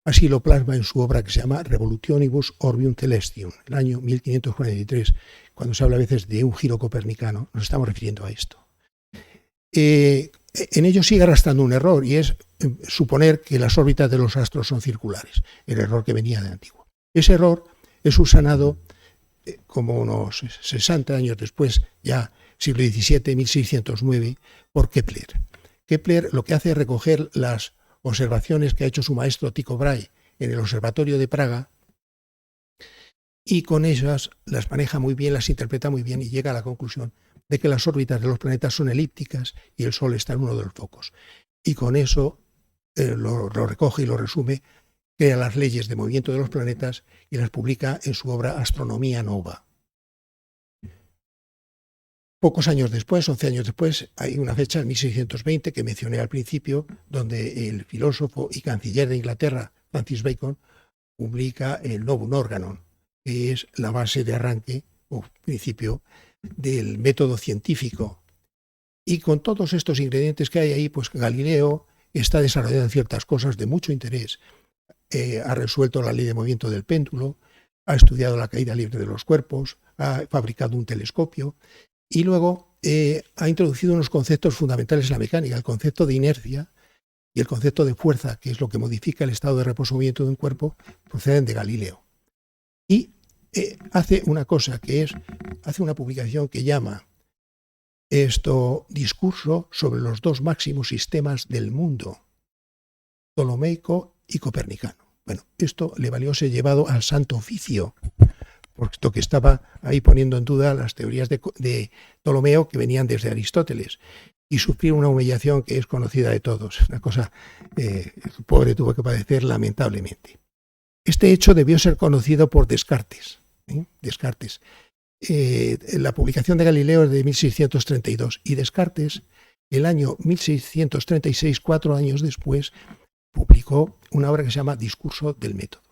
así lo plasma en su obra que se llama Revolutionibus Orbium Celestium, el año 1543. Cuando se habla a veces de un giro copernicano, nos estamos refiriendo a esto. En ello sigue arrastrando un error, y es suponer que las órbitas de los astros son circulares, el error que venía de antiguo. Ese error es subsanado como unos 60 años después, ya siglo XVII, 1609, por Kepler. Kepler lo que hace es recoger las observaciones que ha hecho su maestro Tycho Brahe en el Observatorio de Praga, y con ellas las maneja muy bien, las interpreta muy bien, y llega a la conclusión de que las órbitas de los planetas son elípticas y el Sol está en uno de los focos. Y con eso lo recoge y lo resume, crea las leyes de movimiento de los planetas y las publica en su obra Astronomía Nova. Pocos años después, 11 años después, hay una fecha, en 1620, que mencioné al principio, donde el filósofo y canciller de Inglaterra, Francis Bacon, publica el Novum Organon, que es la base de arranque o principio del método científico. Y con todos estos ingredientes que hay ahí, pues Galileo está desarrollando ciertas cosas de mucho interés. Ha resuelto la ley de movimiento del péndulo, ha estudiado la caída libre de los cuerpos, ha fabricado un telescopio y luego ha introducido unos conceptos fundamentales en la mecánica, el concepto de inercia y el concepto de fuerza, que es lo que modifica el estado de reposo-movimiento de un cuerpo, proceden de Galileo. Y hace una cosa, que es, hace una publicación que llama Discurso sobre los dos máximos sistemas del mundo, ptolomeico y copernicano. Bueno, esto le valió ser llevado al Santo Oficio, puesto que estaba ahí poniendo en duda las teorías de Ptolomeo que venían desde Aristóteles, y sufrir una humillación que es conocida de todos, una cosa que el pobre tuvo que padecer lamentablemente. Este hecho debió ser conocido por Descartes. Descartes. La publicación de Galileo es de 1632 y Descartes, el año 1636, 4 años después, publicó una obra que se llama Discurso del método.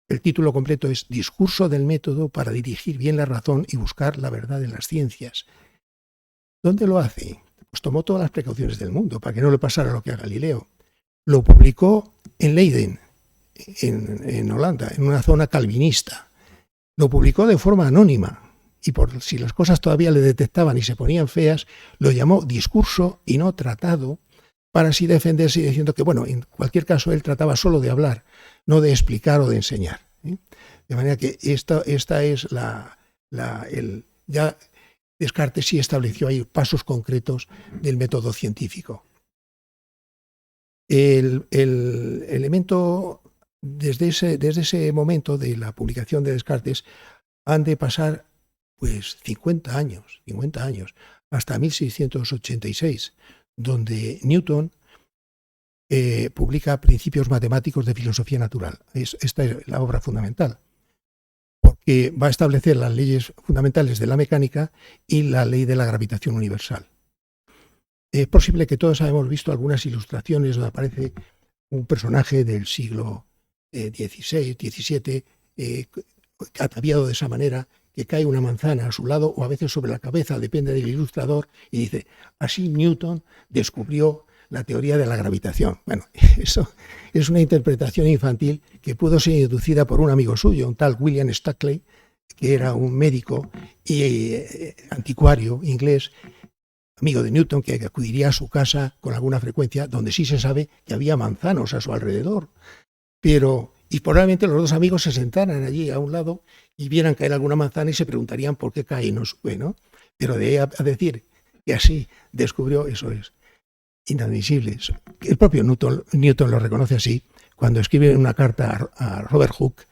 El título completo es Discurso del método para dirigir bien la razón y buscar la verdad en las ciencias. ¿Dónde lo hace? Pues tomó todas las precauciones del mundo para que no le pasara lo que a Galileo. Lo publicó en Leiden, en Holanda, en una zona calvinista. Lo publicó de forma anónima y por si las cosas todavía le detectaban y se ponían feas, lo llamó discurso y no tratado, para así defenderse y diciendo que, bueno, en cualquier caso él trataba solo de hablar, no de explicar o de enseñar. De manera que esta es ya Descartes sí estableció ahí pasos concretos del método científico. El elemento, desde ese momento de la publicación de Descartes, han de pasar pues 50 años, hasta 1686, donde Newton publica Principios matemáticos de filosofía natural. Esta es la obra fundamental, porque va a establecer las leyes fundamentales de la mecánica y la ley de la gravitación universal. Es posible que todos hayamos visto algunas ilustraciones donde aparece un personaje del siglo XVI, XVII, ataviado de esa manera, que cae una manzana a su lado o a veces sobre la cabeza, depende del ilustrador, y dice, así Newton descubrió la teoría de la gravitación. Bueno, eso es una interpretación infantil que pudo ser inducida por un amigo suyo, un tal William Stuckley, que era un médico y anticuario inglés, amigo de Newton, que acudiría a su casa con alguna frecuencia, donde sí se sabe que había manzanos a su alrededor. Y probablemente los dos amigos se sentaran allí a un lado y vieran caer alguna manzana y se preguntarían por qué cae y no sube, ¿no? Pero de ahí a decir que así descubrió, eso es inadmisible. El propio Newton lo reconoce así cuando escribe una carta a Robert Hooke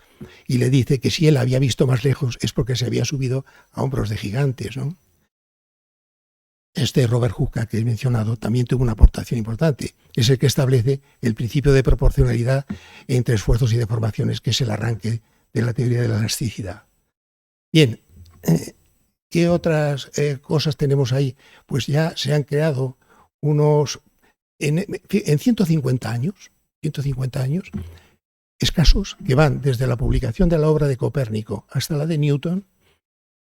y le dice que si él había visto más lejos es porque se había subido a hombros de gigantes, ¿no? Este Robert Hooke que he mencionado también tuvo una aportación importante. Es el que establece el principio de proporcionalidad entre esfuerzos y deformaciones, que es el arranque de la teoría de la elasticidad. Bien, ¿qué otras cosas tenemos ahí? Pues ya se han creado unos, en 150 años escasos, que van desde la publicación de la obra de Copérnico hasta la de Newton,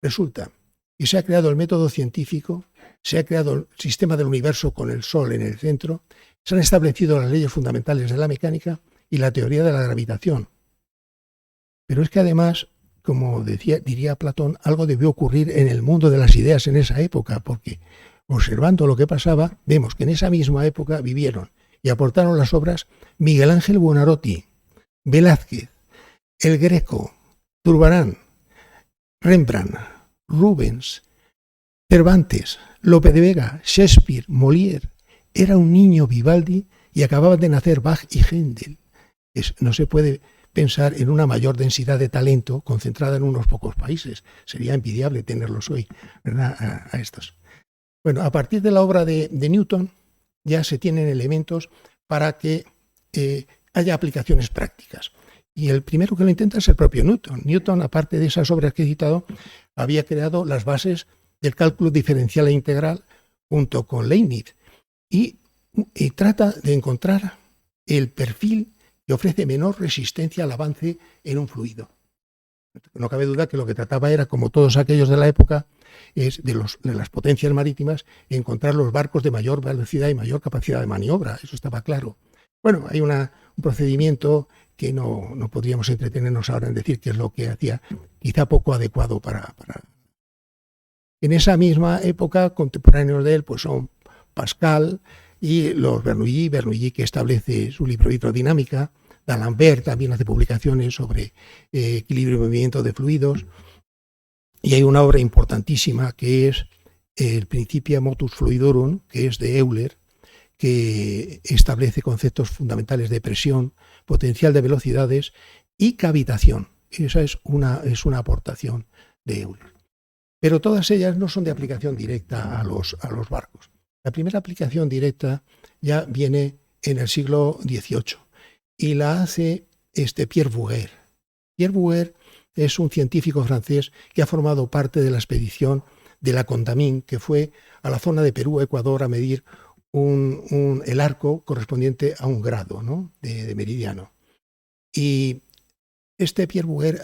resulta y se ha creado el método científico, se ha creado el sistema del universo con el Sol en el centro, se han establecido las leyes fundamentales de la mecánica y la teoría de la gravitación. Pero es que además, como diría Platón, algo debió ocurrir en el mundo de las ideas en esa época, porque observando lo que pasaba, vemos que en esa misma época vivieron y aportaron las obras Miguel Ángel Buonarroti, Velázquez, El Greco, Zurbarán, Rembrandt, Rubens, Cervantes, Lope de Vega, Shakespeare, Molière. Era un niño Vivaldi y acababan de nacer Bach y Händel. No se puede pensar en una mayor densidad de talento concentrada en unos pocos países. Sería envidiable tenerlos hoy, ¿verdad?, a estos. Bueno, a partir de la obra de Newton ya se tienen elementos para que haya aplicaciones prácticas. Y el primero que lo intenta es el propio Newton. Newton, aparte de esas obras que he citado, había creado las bases del cálculo diferencial e integral junto con Leibniz y trata de encontrar el perfil que ofrece menor resistencia al avance en un fluido. No cabe duda que lo que trataba era, como todos aquellos de la época, es de las potencias marítimas, encontrar los barcos de mayor velocidad y mayor capacidad de maniobra. Eso estaba claro. Bueno, hay un procedimiento que no podríamos entretenernos ahora en decir qué es lo que hacía, quizá poco adecuado para. En esa misma época, contemporáneos de él, pues son Pascal y los Bernoulli que establece su libro Hidrodinámica, D'Alembert también hace publicaciones sobre equilibrio y movimiento de fluidos, y hay una obra importantísima que es el Principia Motus Fluidorum, que es de Euler, que establece conceptos fundamentales de presión, potencial de velocidades y cavitación. Esa es una aportación de Euler. Pero todas ellas no son de aplicación directa a los barcos. La primera aplicación directa ya viene en el siglo XVIII y la hace Pierre Bouguer. Pierre Bouguer es un científico francés que ha formado parte de la expedición de la Condamine, que fue a la zona de Perú, Ecuador, a medir el arco correspondiente a un grado, ¿no?, de meridiano. Y Pierre Bouguer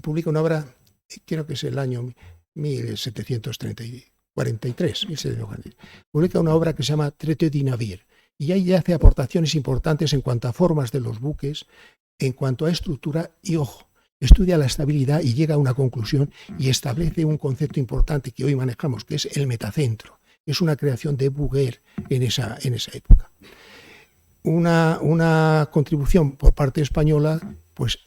publica una obra, creo que es el año 1743, publica una obra que se llama Traité du Navire, y ahí hace aportaciones importantes en cuanto a formas de los buques, en cuanto a estructura y, ojo, estudia la estabilidad y llega a una conclusión y establece un concepto importante que hoy manejamos, que es el metacentro. Es una creación de Bouguer en esa época. Una contribución por parte española, pues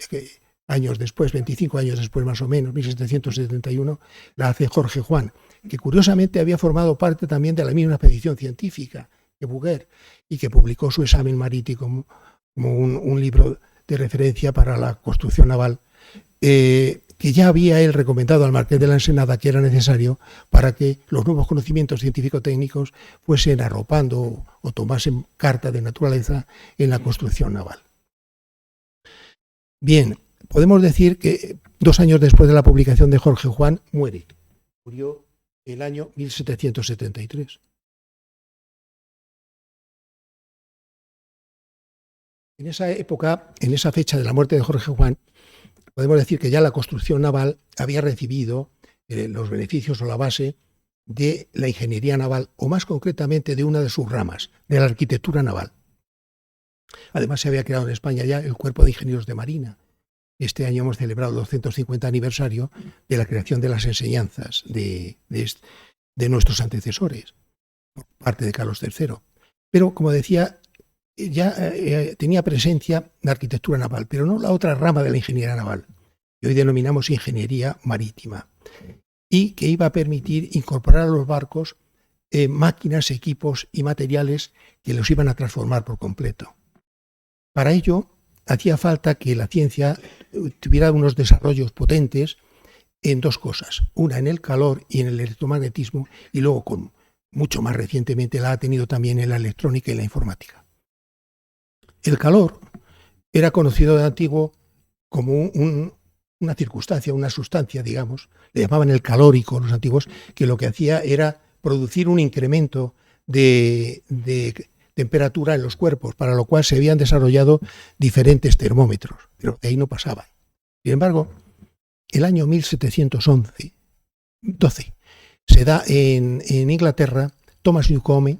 años después, 25 años después más o menos, 1771, la hace Jorge Juan, que curiosamente había formado parte también de la misma expedición científica que Bouguer y que publicó su examen marítimo como un libro de referencia para la construcción naval, que ya había él recomendado al Marqués de la Ensenada que era necesario para que los nuevos conocimientos científico-técnicos fuesen arropando o tomasen carta de naturaleza en la construcción naval. Bien, podemos decir que 2 años después de la publicación de Jorge Juan muere. Murió el año 1773. En esa época, en esa fecha de la muerte de Jorge Juan, podemos decir que ya la construcción naval había recibido los beneficios o la base de la ingeniería naval, o más concretamente de una de sus ramas, de la arquitectura naval. Además, se había creado en España ya el Cuerpo de Ingenieros de Marina. Este año hemos celebrado el 250 aniversario de la creación de las enseñanzas de nuestros antecesores, por parte de Carlos III. Pero, como decía, ya tenía presencia la arquitectura naval, pero no la otra rama de la ingeniería naval, que hoy denominamos ingeniería marítima, y que iba a permitir incorporar a los barcos máquinas, equipos y materiales que los iban a transformar por completo. Para ello, hacía falta que la ciencia tuviera unos desarrollos potentes en 2 cosas, una en el calor y en el electromagnetismo, y luego, mucho más recientemente, la ha tenido también en la electrónica y la informática. El calor era conocido de antiguo como una circunstancia, una sustancia, digamos, le llamaban el calórico los antiguos, que lo que hacía era producir un incremento de temperatura en los cuerpos, para lo cual se habían desarrollado diferentes termómetros, pero de ahí no pasaban. Sin embargo, el año 1712 se da en Inglaterra. Thomas Newcomen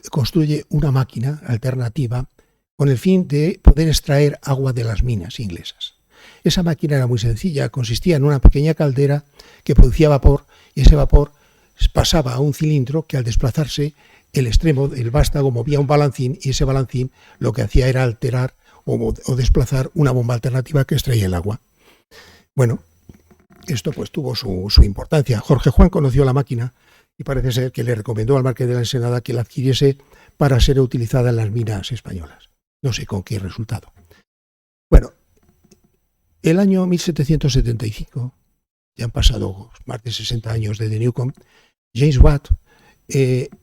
construye una máquina alternativa con el fin de poder extraer agua de las minas inglesas. Esa máquina era muy sencilla, consistía en una pequeña caldera que producía vapor y ese vapor pasaba a un cilindro que al desplazarse el extremo del vástago movía un balancín y ese balancín lo que hacía era alterar o desplazar una bomba alternativa que extraía el agua. Bueno, esto pues tuvo su importancia. Jorge Juan conoció la máquina y parece ser que le recomendó al marqués de la Ensenada que la adquiriese para ser utilizada en las minas españolas. No sé con qué resultado. Bueno, el año 1775, ya han pasado más de 60 años desde Newcomen, James Watt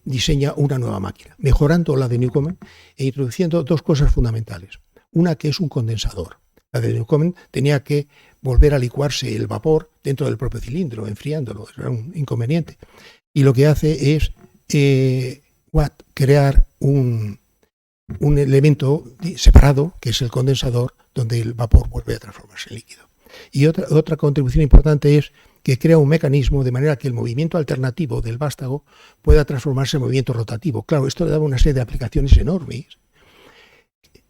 diseña una nueva máquina, mejorando la de Newcomen e introduciendo dos cosas fundamentales. Una que es un condensador. La de Newcomen tenía que volver a licuarse el vapor dentro del propio cilindro, enfriándolo, era un inconveniente. Y lo que hace es Watt crear un elemento separado, que es el condensador, donde el vapor vuelve a transformarse en líquido. Y otra contribución importante es que crea un mecanismo de manera que el movimiento alternativo del vástago pueda transformarse en movimiento rotativo. Claro, esto le daba una serie de aplicaciones enormes.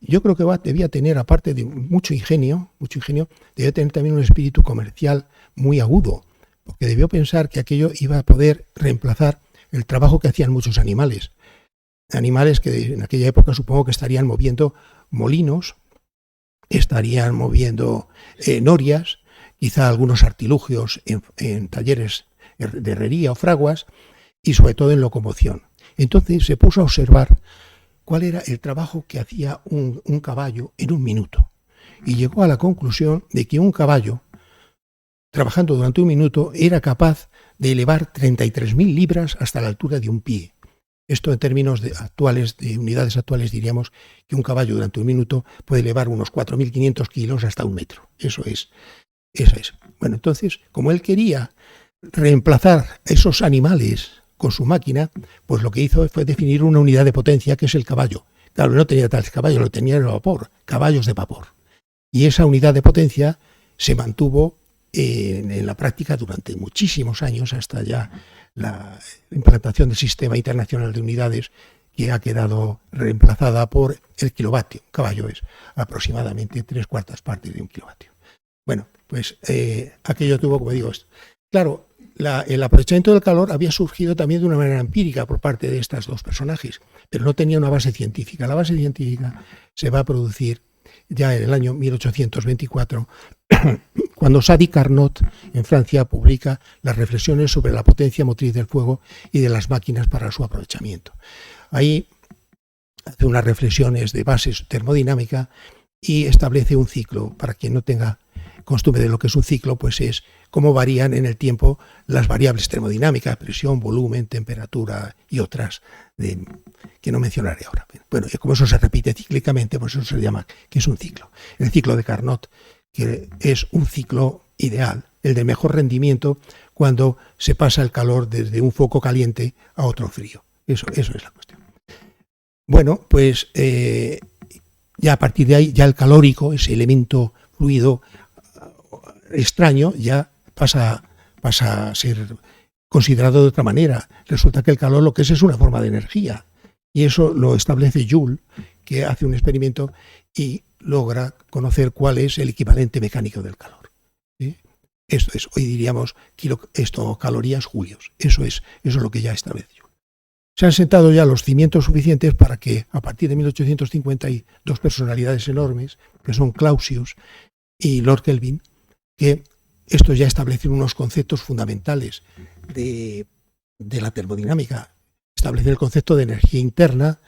Yo creo que Watt debía tener, aparte de mucho ingenio, debía tener también un espíritu comercial muy agudo, porque debió pensar que aquello iba a poder reemplazar el trabajo que hacían muchos animales. Animales que en aquella época supongo que estarían moviendo molinos, estarían moviendo norias, quizá algunos artilugios en talleres de herrería o fraguas y sobre todo en locomoción. Entonces se puso a observar cuál era el trabajo que hacía un caballo en un minuto y llegó a la conclusión de que un caballo, trabajando durante un minuto, era capaz de elevar 33.000 libras hasta la altura de un pie. Esto en términos de unidades actuales diríamos que un caballo durante un minuto puede elevar unos 4.500 kilos hasta 1 metro. Eso es. Bueno, entonces, como él quería reemplazar esos animales con su máquina, pues lo que hizo fue definir una unidad de potencia que es el caballo. Claro, no tenía tales caballos, lo tenía el vapor, caballos de vapor. Y esa unidad de potencia se mantuvo en la práctica durante muchísimos años hasta ya la implantación del Sistema Internacional de Unidades, que ha quedado reemplazada por el kilovatio. Un caballo es aproximadamente 3/4 partes de un kilovatio. Bueno, pues aquello tuvo, como digo, esto. Claro, el aprovechamiento del calor había surgido también de una manera empírica por parte de estos dos personajes, pero no tenía una base científica. La base científica se va a producir ya en el año 1824, cuando Sadi Carnot, en Francia, publica las reflexiones sobre la potencia motriz del fuego y de las máquinas para su aprovechamiento. Ahí hace unas reflexiones de base termodinámica y establece un ciclo. Para quien no tenga costumbre de lo que es un ciclo, pues es cómo varían en el tiempo las variables termodinámicas, presión, volumen, temperatura y otras que no mencionaré ahora. Bueno, y como eso se repite cíclicamente, pues eso se llama que es un ciclo. El ciclo de Carnot, que es un ciclo ideal, el de mejor rendimiento cuando se pasa el calor desde un foco caliente a otro frío. Eso es la cuestión. Bueno, pues ya a partir de ahí, ya el calórico, ese elemento fluido extraño, ya pasa a ser considerado de otra manera. Resulta que el calor lo que es una forma de energía. Y eso lo establece Joule, que hace un experimento y logra conocer cuál es el equivalente mecánico del calor. ¿Sí? Esto es, hoy diríamos, calorías julios. Eso es lo que ya establece Joule. Se han sentado ya los cimientos suficientes para que a partir de 1850 hay dos personalidades enormes, que son Clausius y Lord Kelvin, que estos ya establecen unos conceptos fundamentales de la termodinámica. Establecen el concepto de energía interna,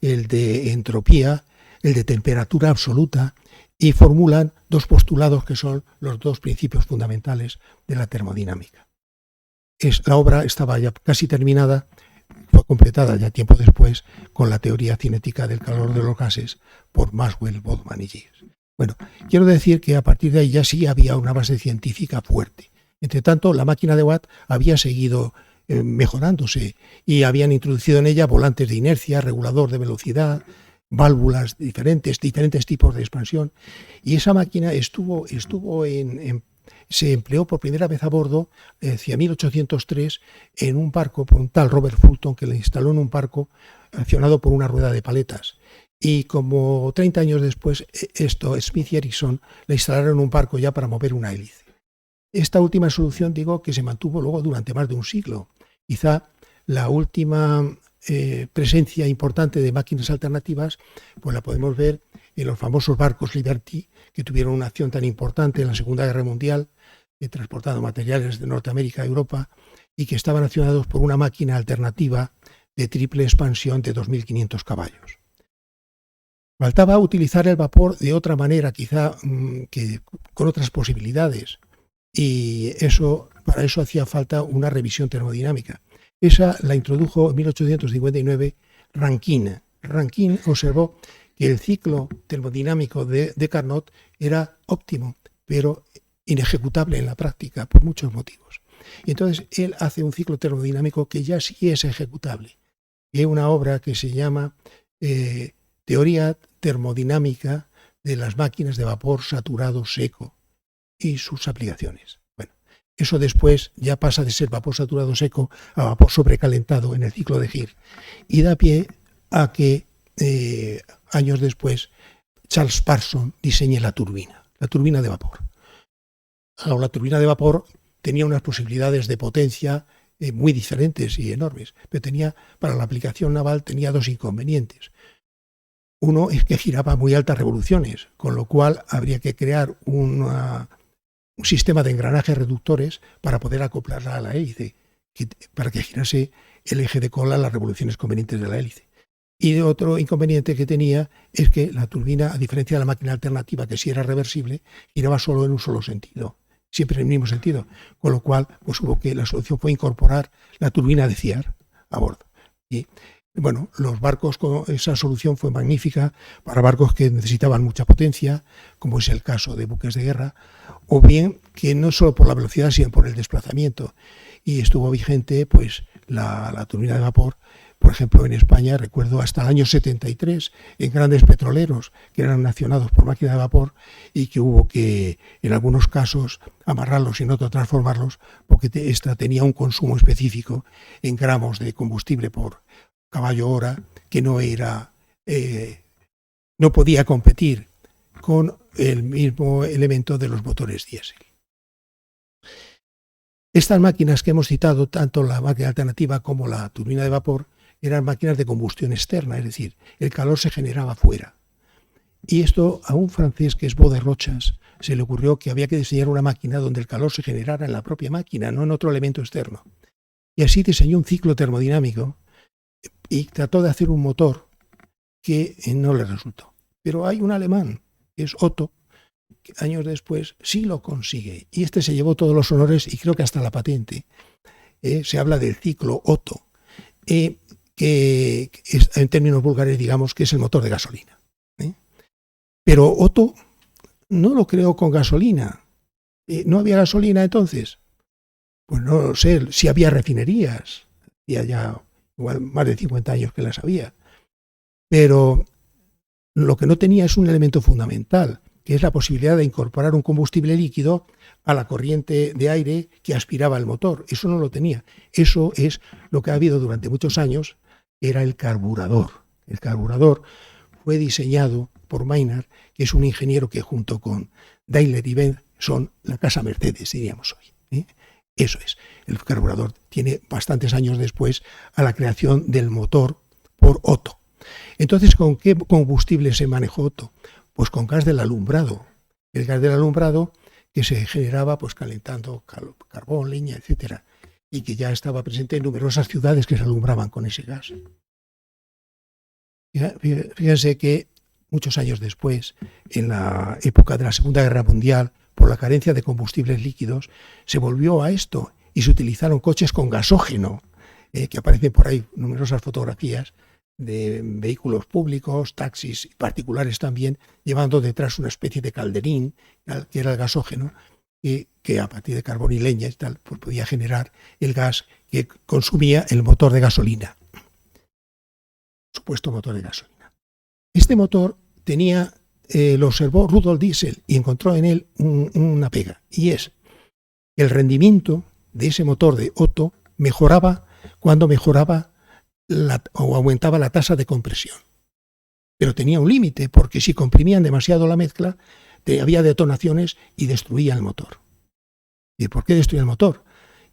el de entropía, el de temperatura absoluta y formulan dos postulados que son los dos principios fundamentales de la termodinámica. La obra estaba ya casi terminada, fue completada ya tiempo después con la teoría cinética del calor de los gases por Maxwell, Boltzmann y Gibbs. Bueno, quiero decir que a partir de ahí ya sí había una base científica fuerte. Entre tanto, la máquina de Watt había seguido mejorándose y habían introducido en ella volantes de inercia, regulador de velocidad, válvulas diferentes tipos de expansión. Y esa máquina estuvo en se empleó por primera vez a bordo hacia 1803 en un barco por un tal Robert Fulton, que le instaló en un barco accionado por una rueda de paletas. Y como 30 años después, Smith y Ericsson la instalaron en un barco ya para mover una hélice. Esta última solución, digo, que se mantuvo luego durante más de un siglo. Quizá la última presencia importante de máquinas alternativas, pues la podemos ver en los famosos barcos Liberty, que tuvieron una acción tan importante en la Segunda Guerra Mundial, transportando materiales de Norteamérica a Europa, y que estaban accionados por una máquina alternativa de triple expansión de 2.500 caballos. Faltaba utilizar el vapor de otra manera, quizá que con otras posibilidades, y para eso hacía falta una revisión termodinámica. Esa la introdujo en 1859 Rankine. Rankine observó que el ciclo termodinámico de Carnot era óptimo, pero inejecutable en la práctica por muchos motivos. Y entonces él hace un ciclo termodinámico que ya sí es ejecutable. Y hay una obra que se llama Teoría termodinámica de las máquinas de vapor saturado seco y sus aplicaciones. Bueno, eso después ya pasa de ser vapor saturado seco a vapor sobrecalentado en el ciclo de Gir, y da pie a que años después Charles Parsons diseñe la turbina de vapor. Ahora, la turbina de vapor tenía unas posibilidades de potencia muy diferentes y enormes, pero para la aplicación naval tenía dos inconvenientes. Uno es que giraba a muy altas revoluciones, con lo cual habría que crear un sistema de engranajes reductores para poder acoplarla a la hélice, para que girase el eje de cola a las revoluciones convenientes de la hélice. Y otro inconveniente que tenía es que la turbina, a diferencia de la máquina alternativa, que sí era reversible, giraba solo en un solo sentido, siempre en el mismo sentido, con lo cual pues la solución fue incorporar la turbina de Ciar a bordo. Y bueno, los barcos, con esa solución fue magnífica para barcos que necesitaban mucha potencia, como es el caso de buques de guerra, o bien que no solo por la velocidad, sino por el desplazamiento. Y estuvo vigente pues la turbina de vapor, por ejemplo, en España, recuerdo hasta el año 73, en grandes petroleros que eran accionados por máquina de vapor y que hubo que, en algunos casos, amarrarlos y en otros transformarlos, porque esta tenía un consumo específico en gramos de combustible por caballo hora que no podía competir con el mismo elemento de los motores diésel. Estas máquinas que hemos citado, tanto la máquina alternativa como la turbina de vapor, eran máquinas de combustión externa, es decir, el calor se generaba fuera. Y esto a un francés que es Baudot-Rochas se le ocurrió que había que diseñar una máquina donde el calor se generara en la propia máquina, no en otro elemento externo. Y así diseñó un ciclo termodinámico y trató de hacer un motor que no le resultó. Pero hay un alemán, que es Otto, que años después sí lo consigue. Y este se llevó todos los honores y creo que hasta la patente. Se habla del ciclo Otto, que es, en términos vulgares, digamos que es el motor de gasolina. Pero Otto no lo creó con gasolina. ¿No había gasolina entonces? Pues no lo sé, si había refinerías, y ya igual más de 50 años que las había. Pero lo que no tenía es un elemento fundamental, que es la posibilidad de incorporar un combustible líquido a la corriente de aire que aspiraba el motor. Eso no lo tenía. Eso es lo que ha habido durante muchos años, era el carburador. El carburador fue diseñado por Maynard, que es un ingeniero que junto con Daimler y Benz son la casa Mercedes, diríamos hoy. Eso es. El carburador tiene bastantes años después a la creación del motor por Otto. Entonces, ¿con qué combustible se manejó Otto? Pues con gas del alumbrado. El gas del alumbrado que se generaba pues calentando carbón, leña, etcétera, y que ya estaba presente en numerosas ciudades que se alumbraban con ese gas. Fíjense que muchos años después, en la época de la Segunda Guerra Mundial, por la carencia de combustibles líquidos, se volvió a esto y se utilizaron coches con gasógeno, que aparecen por ahí numerosas fotografías de vehículos públicos, taxis y particulares también, llevando detrás una especie de calderín, que era el gasógeno, que a partir de carbón y leña y tal, pues podía generar el gas que consumía el motor de gasolina. Supuesto motor de gasolina. Este motor lo observó Rudolf Diesel y encontró en él una pega, y es El rendimiento de ese motor de Otto mejoraba cuando mejoraba o aumentaba la tasa de compresión. Pero tenía un límite, porque si comprimían demasiado la mezcla, había detonaciones y destruía el motor. ¿Y por qué destruía el motor?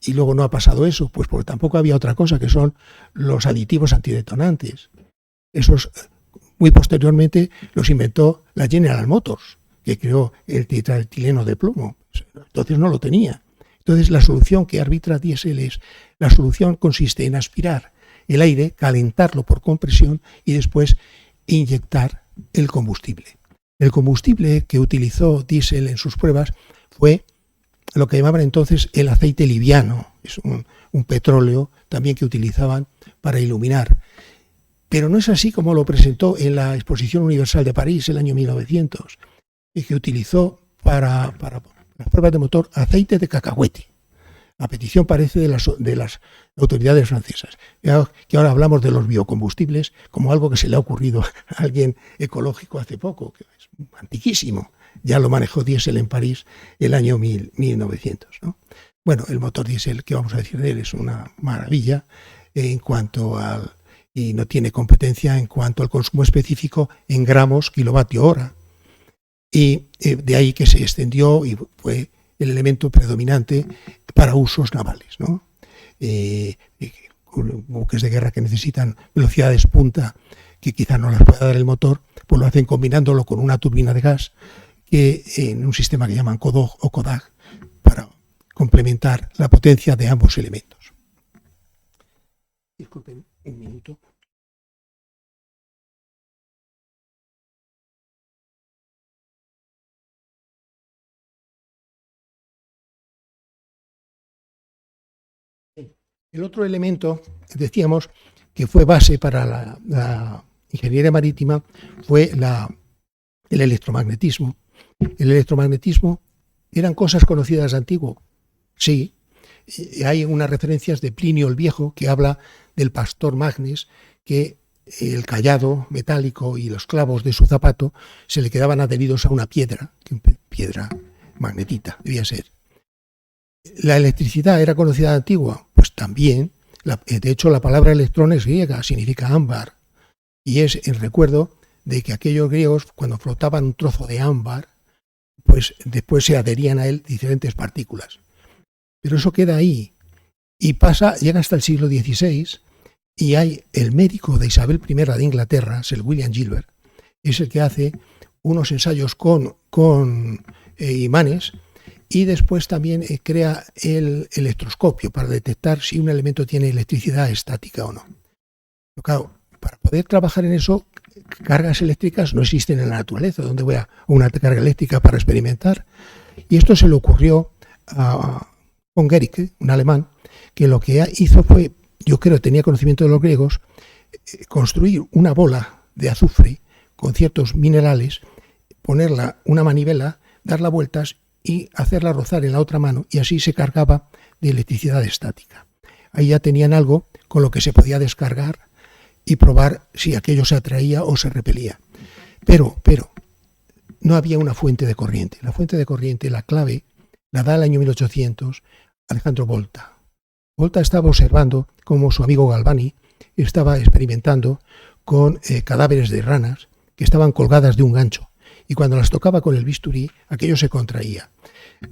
Y luego no ha pasado eso, pues porque tampoco había otra cosa, que son los aditivos antidetonantes. Esos muy posteriormente los inventó la General Motors, que creó el tetraetileno de plomo. Entonces no lo tenía. Entonces la solución que arbitra diésel es, la solución consiste en aspirar el aire, calentarlo por compresión y después inyectar el combustible. El combustible que utilizó diésel en sus pruebas fue lo que llamaban entonces el aceite liviano. Es un petróleo también que utilizaban para iluminar. Pero no es así como lo presentó en la Exposición Universal de París el año 1900, y que utilizó para las pruebas de motor aceite de cacahuete. A petición parece de las autoridades francesas. Que ahora hablamos de los biocombustibles como algo que se le ha ocurrido a alguien ecológico hace poco, que es antiquísimo. Ya lo manejó diésel en París el año 1900, ¿no? Bueno, el motor diésel, ¿qué vamos a decir de él? Es una maravilla en cuanto y no tiene competencia en cuanto al consumo específico en gramos kilovatio hora. Y de ahí que se extendió y fue el elemento predominante para usos navales, ¿no? Buques de guerra que necesitan velocidades punta que quizá no las pueda dar el motor, pues lo hacen combinándolo con una turbina de gas que en un sistema que llaman CODOG o CODAG para complementar la potencia de ambos elementos. Disculpen un minuto. El otro elemento, decíamos, que fue base para la ingeniería marítima fue el electromagnetismo. El electromagnetismo eran cosas conocidas de antiguo, sí. Hay unas referencias de Plinio el Viejo que habla del pastor Magnes, que el cayado metálico y los clavos de su zapato se le quedaban adheridos a una piedra magnetita, debía ser. ¿La electricidad era conocida de antigua? Pues también. De hecho, la palabra electrón es griega, significa ámbar. Y es el recuerdo de que aquellos griegos, cuando flotaban un trozo de ámbar, pues después se adherían a él diferentes partículas. Pero eso queda ahí. Y llega hasta el siglo XVI, y hay el médico de Isabel I de Inglaterra, Sir William Gilbert, es el que hace unos ensayos con imanes. Y después también crea el electroscopio para detectar si un elemento tiene electricidad estática o no. Pero claro, para poder trabajar en eso, cargas eléctricas no existen en la naturaleza. ¿Dónde voy a una carga eléctrica para experimentar? Y esto se le ocurrió a von Guericke, un alemán, que lo que hizo fue, yo creo, tenía conocimiento de los griegos, construir una bola de azufre con ciertos minerales, ponerla una manivela, darla vueltas y hacerla rozar en la otra mano, y así se cargaba de electricidad estática. Ahí ya tenían algo con lo que se podía descargar y probar si aquello se atraía o se repelía. Pero no había una fuente de corriente. La fuente de corriente, la clave, la da el año 1800 Alejandro Volta. Volta estaba observando cómo su amigo Galvani estaba experimentando con cadáveres de ranas que estaban colgadas de un gancho. Y cuando las tocaba con el bisturí, aquello se contraía.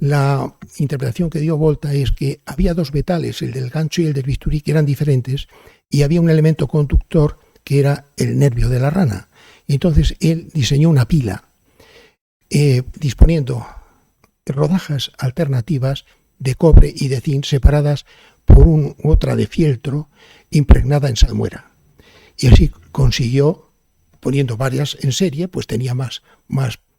La interpretación que dio Volta es que había dos metales, el del gancho y el del bisturí, que eran diferentes, y había un elemento conductor que era el nervio de la rana. Y entonces él diseñó una pila, disponiendo rodajas alternativas de cobre y de zinc separadas por otra de fieltro impregnada en salmuera. Y así consiguió, poniendo varias en serie, pues tenía más,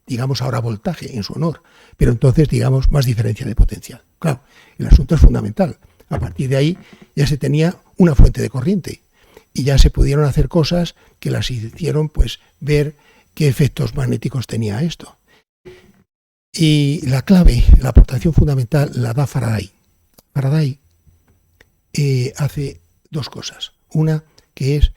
digamos, ahora voltaje en su honor, pero entonces, digamos, más diferencia de potencial. Claro, el asunto es fundamental. A partir de ahí ya se tenía una fuente de corriente y ya se pudieron hacer cosas que las hicieron, pues, ver qué efectos magnéticos tenía esto. Y la clave, la aportación fundamental, la da Faraday. Faraday hace dos cosas. Una, que es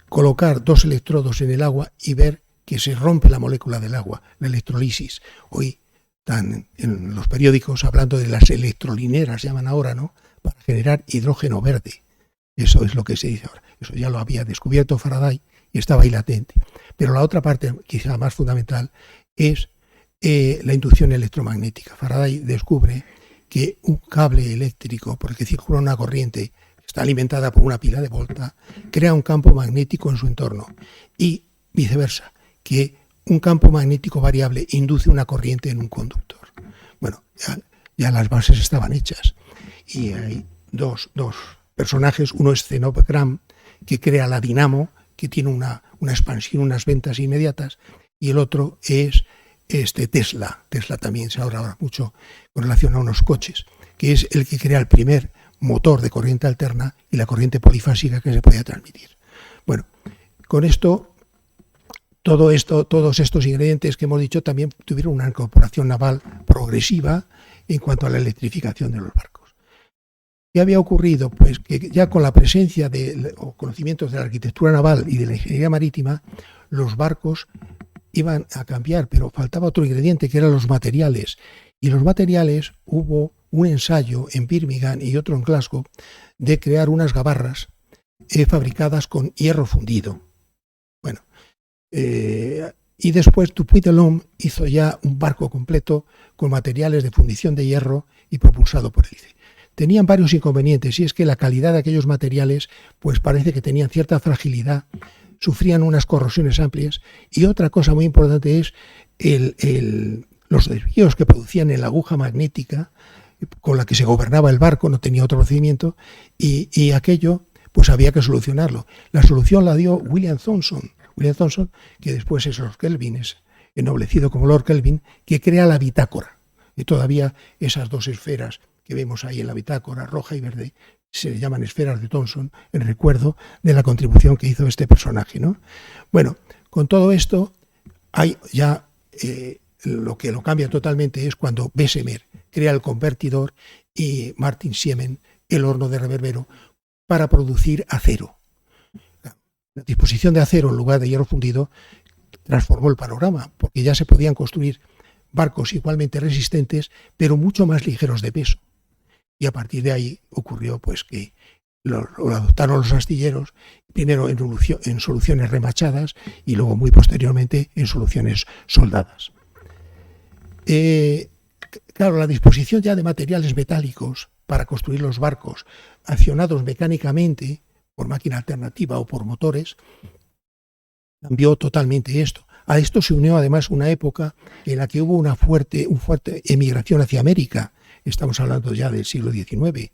colocar dos electrodos en el agua y ver que se rompe la molécula del agua, la electrolisis. Hoy están en los periódicos hablando de las electrolineras, llaman ahora, ¿no?, para generar hidrógeno verde. Eso es lo que se dice ahora. Eso ya lo había descubierto Faraday y estaba ahí latente. Pero la otra parte, quizá más fundamental, es la inducción electromagnética. Faraday descubre que un cable eléctrico por el que circula una corriente que está alimentada por una pila de volta crea un campo magnético en su entorno y viceversa, que un campo magnético variable induce una corriente en un conductor. Bueno, ya las bases estaban hechas y hay dos personajes. Uno es Zenobgram, que crea la dinamo, que tiene una expansión, unas ventas inmediatas, y el otro es Tesla. Tesla también se habla ahora mucho con relación a unos coches, que es el que crea el primer motor de corriente alterna y la corriente polifásica que se podía transmitir. Bueno, con esto, todos estos ingredientes que hemos dicho también tuvieron una incorporación naval progresiva en cuanto a la electrificación de los barcos. ¿Qué había ocurrido? Pues que ya con la presencia o conocimientos de la arquitectura naval y de la ingeniería marítima, los barcos iban a cambiar, pero faltaba otro ingrediente, que eran los materiales. Y los materiales, hubo un ensayo en Birmingham y otro en Glasgow de crear unas gabarras fabricadas con hierro fundido. Bueno, y después Dupuy-de-Lôme hizo ya un barco completo con materiales de fundición de hierro y propulsado por hélice. Tenían varios inconvenientes, y es que la calidad de aquellos materiales pues parece que tenían cierta fragilidad, sufrían unas corrosiones amplias, y otra cosa muy importante es los desvíos que producían en la aguja magnética con la que se gobernaba el barco, no tenía otro procedimiento, y aquello pues había que solucionarlo. La solución la dio William Thomson, que después es Lord Kelvin, es ennoblecido como Lord Kelvin, que crea la bitácora. Y todavía esas dos esferas que vemos ahí en la bitácora, roja y verde, se llaman esferas de Thomson, en recuerdo de la contribución que hizo este personaje, ¿no? Bueno, con todo esto, hay ya lo que lo cambia totalmente es cuando Bessemer crea el convertidor y Martin Siemen el horno de reverbero para producir acero. La disposición de acero en lugar de hierro fundido transformó el panorama, porque ya se podían construir barcos igualmente resistentes, pero mucho más ligeros de peso. Y a partir de ahí ocurrió pues que lo adoptaron los astilleros, primero en soluciones remachadas y luego muy posteriormente en soluciones soldadas. Claro, la disposición ya de materiales metálicos para construir los barcos accionados mecánicamente por máquina alternativa o por motores cambió totalmente esto. A esto se unió además una época en la que hubo una fuerte emigración hacia América. Estamos hablando ya del siglo XIX,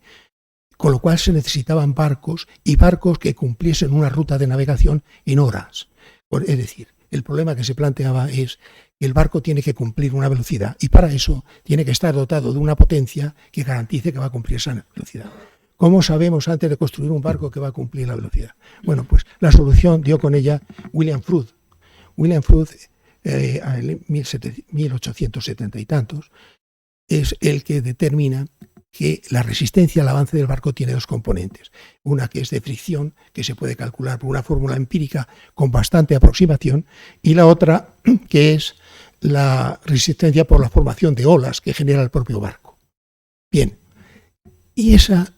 con lo cual se necesitaban barcos y barcos que cumpliesen una ruta de navegación en horas. Es decir, el problema que se planteaba es que el barco tiene que cumplir una velocidad y para eso tiene que estar dotado de una potencia que garantice que va a cumplir esa velocidad. ¿Cómo sabemos antes de construir un barco que va a cumplir la velocidad? Bueno, pues la solución dio con ella William Froude. William Froude, en 1870 y tantos, es el que determina que la resistencia al avance del barco tiene dos componentes. Una que es de fricción, que se puede calcular por una fórmula empírica con bastante aproximación, y la otra que es la resistencia por la formación de olas que genera el propio barco. Bien, y esa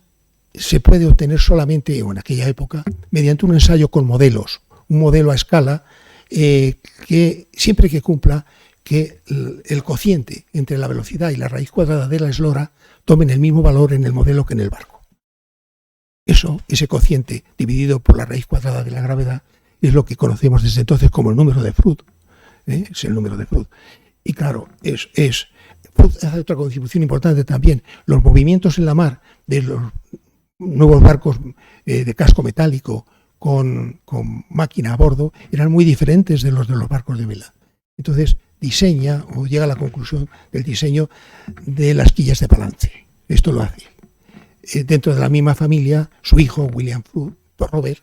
se puede obtener solamente en aquella época mediante un ensayo con modelos, un modelo a escala que siempre que cumpla que el cociente entre la velocidad y la raíz cuadrada de la eslora tomen el mismo valor en el modelo que en el barco. Ese cociente dividido por la raíz cuadrada de la gravedad es lo que conocemos desde entonces como el número de Froude. Es el número de Froude. Y claro, Froude hace otra contribución importante también. Los movimientos en la mar de los nuevos barcos de casco metálico con máquina a bordo eran muy diferentes de los barcos de vela. Entonces diseña o llega a la conclusión del diseño de las quillas de balance. Esto lo hace. Dentro de la misma familia, su hijo, William Froude, Robert,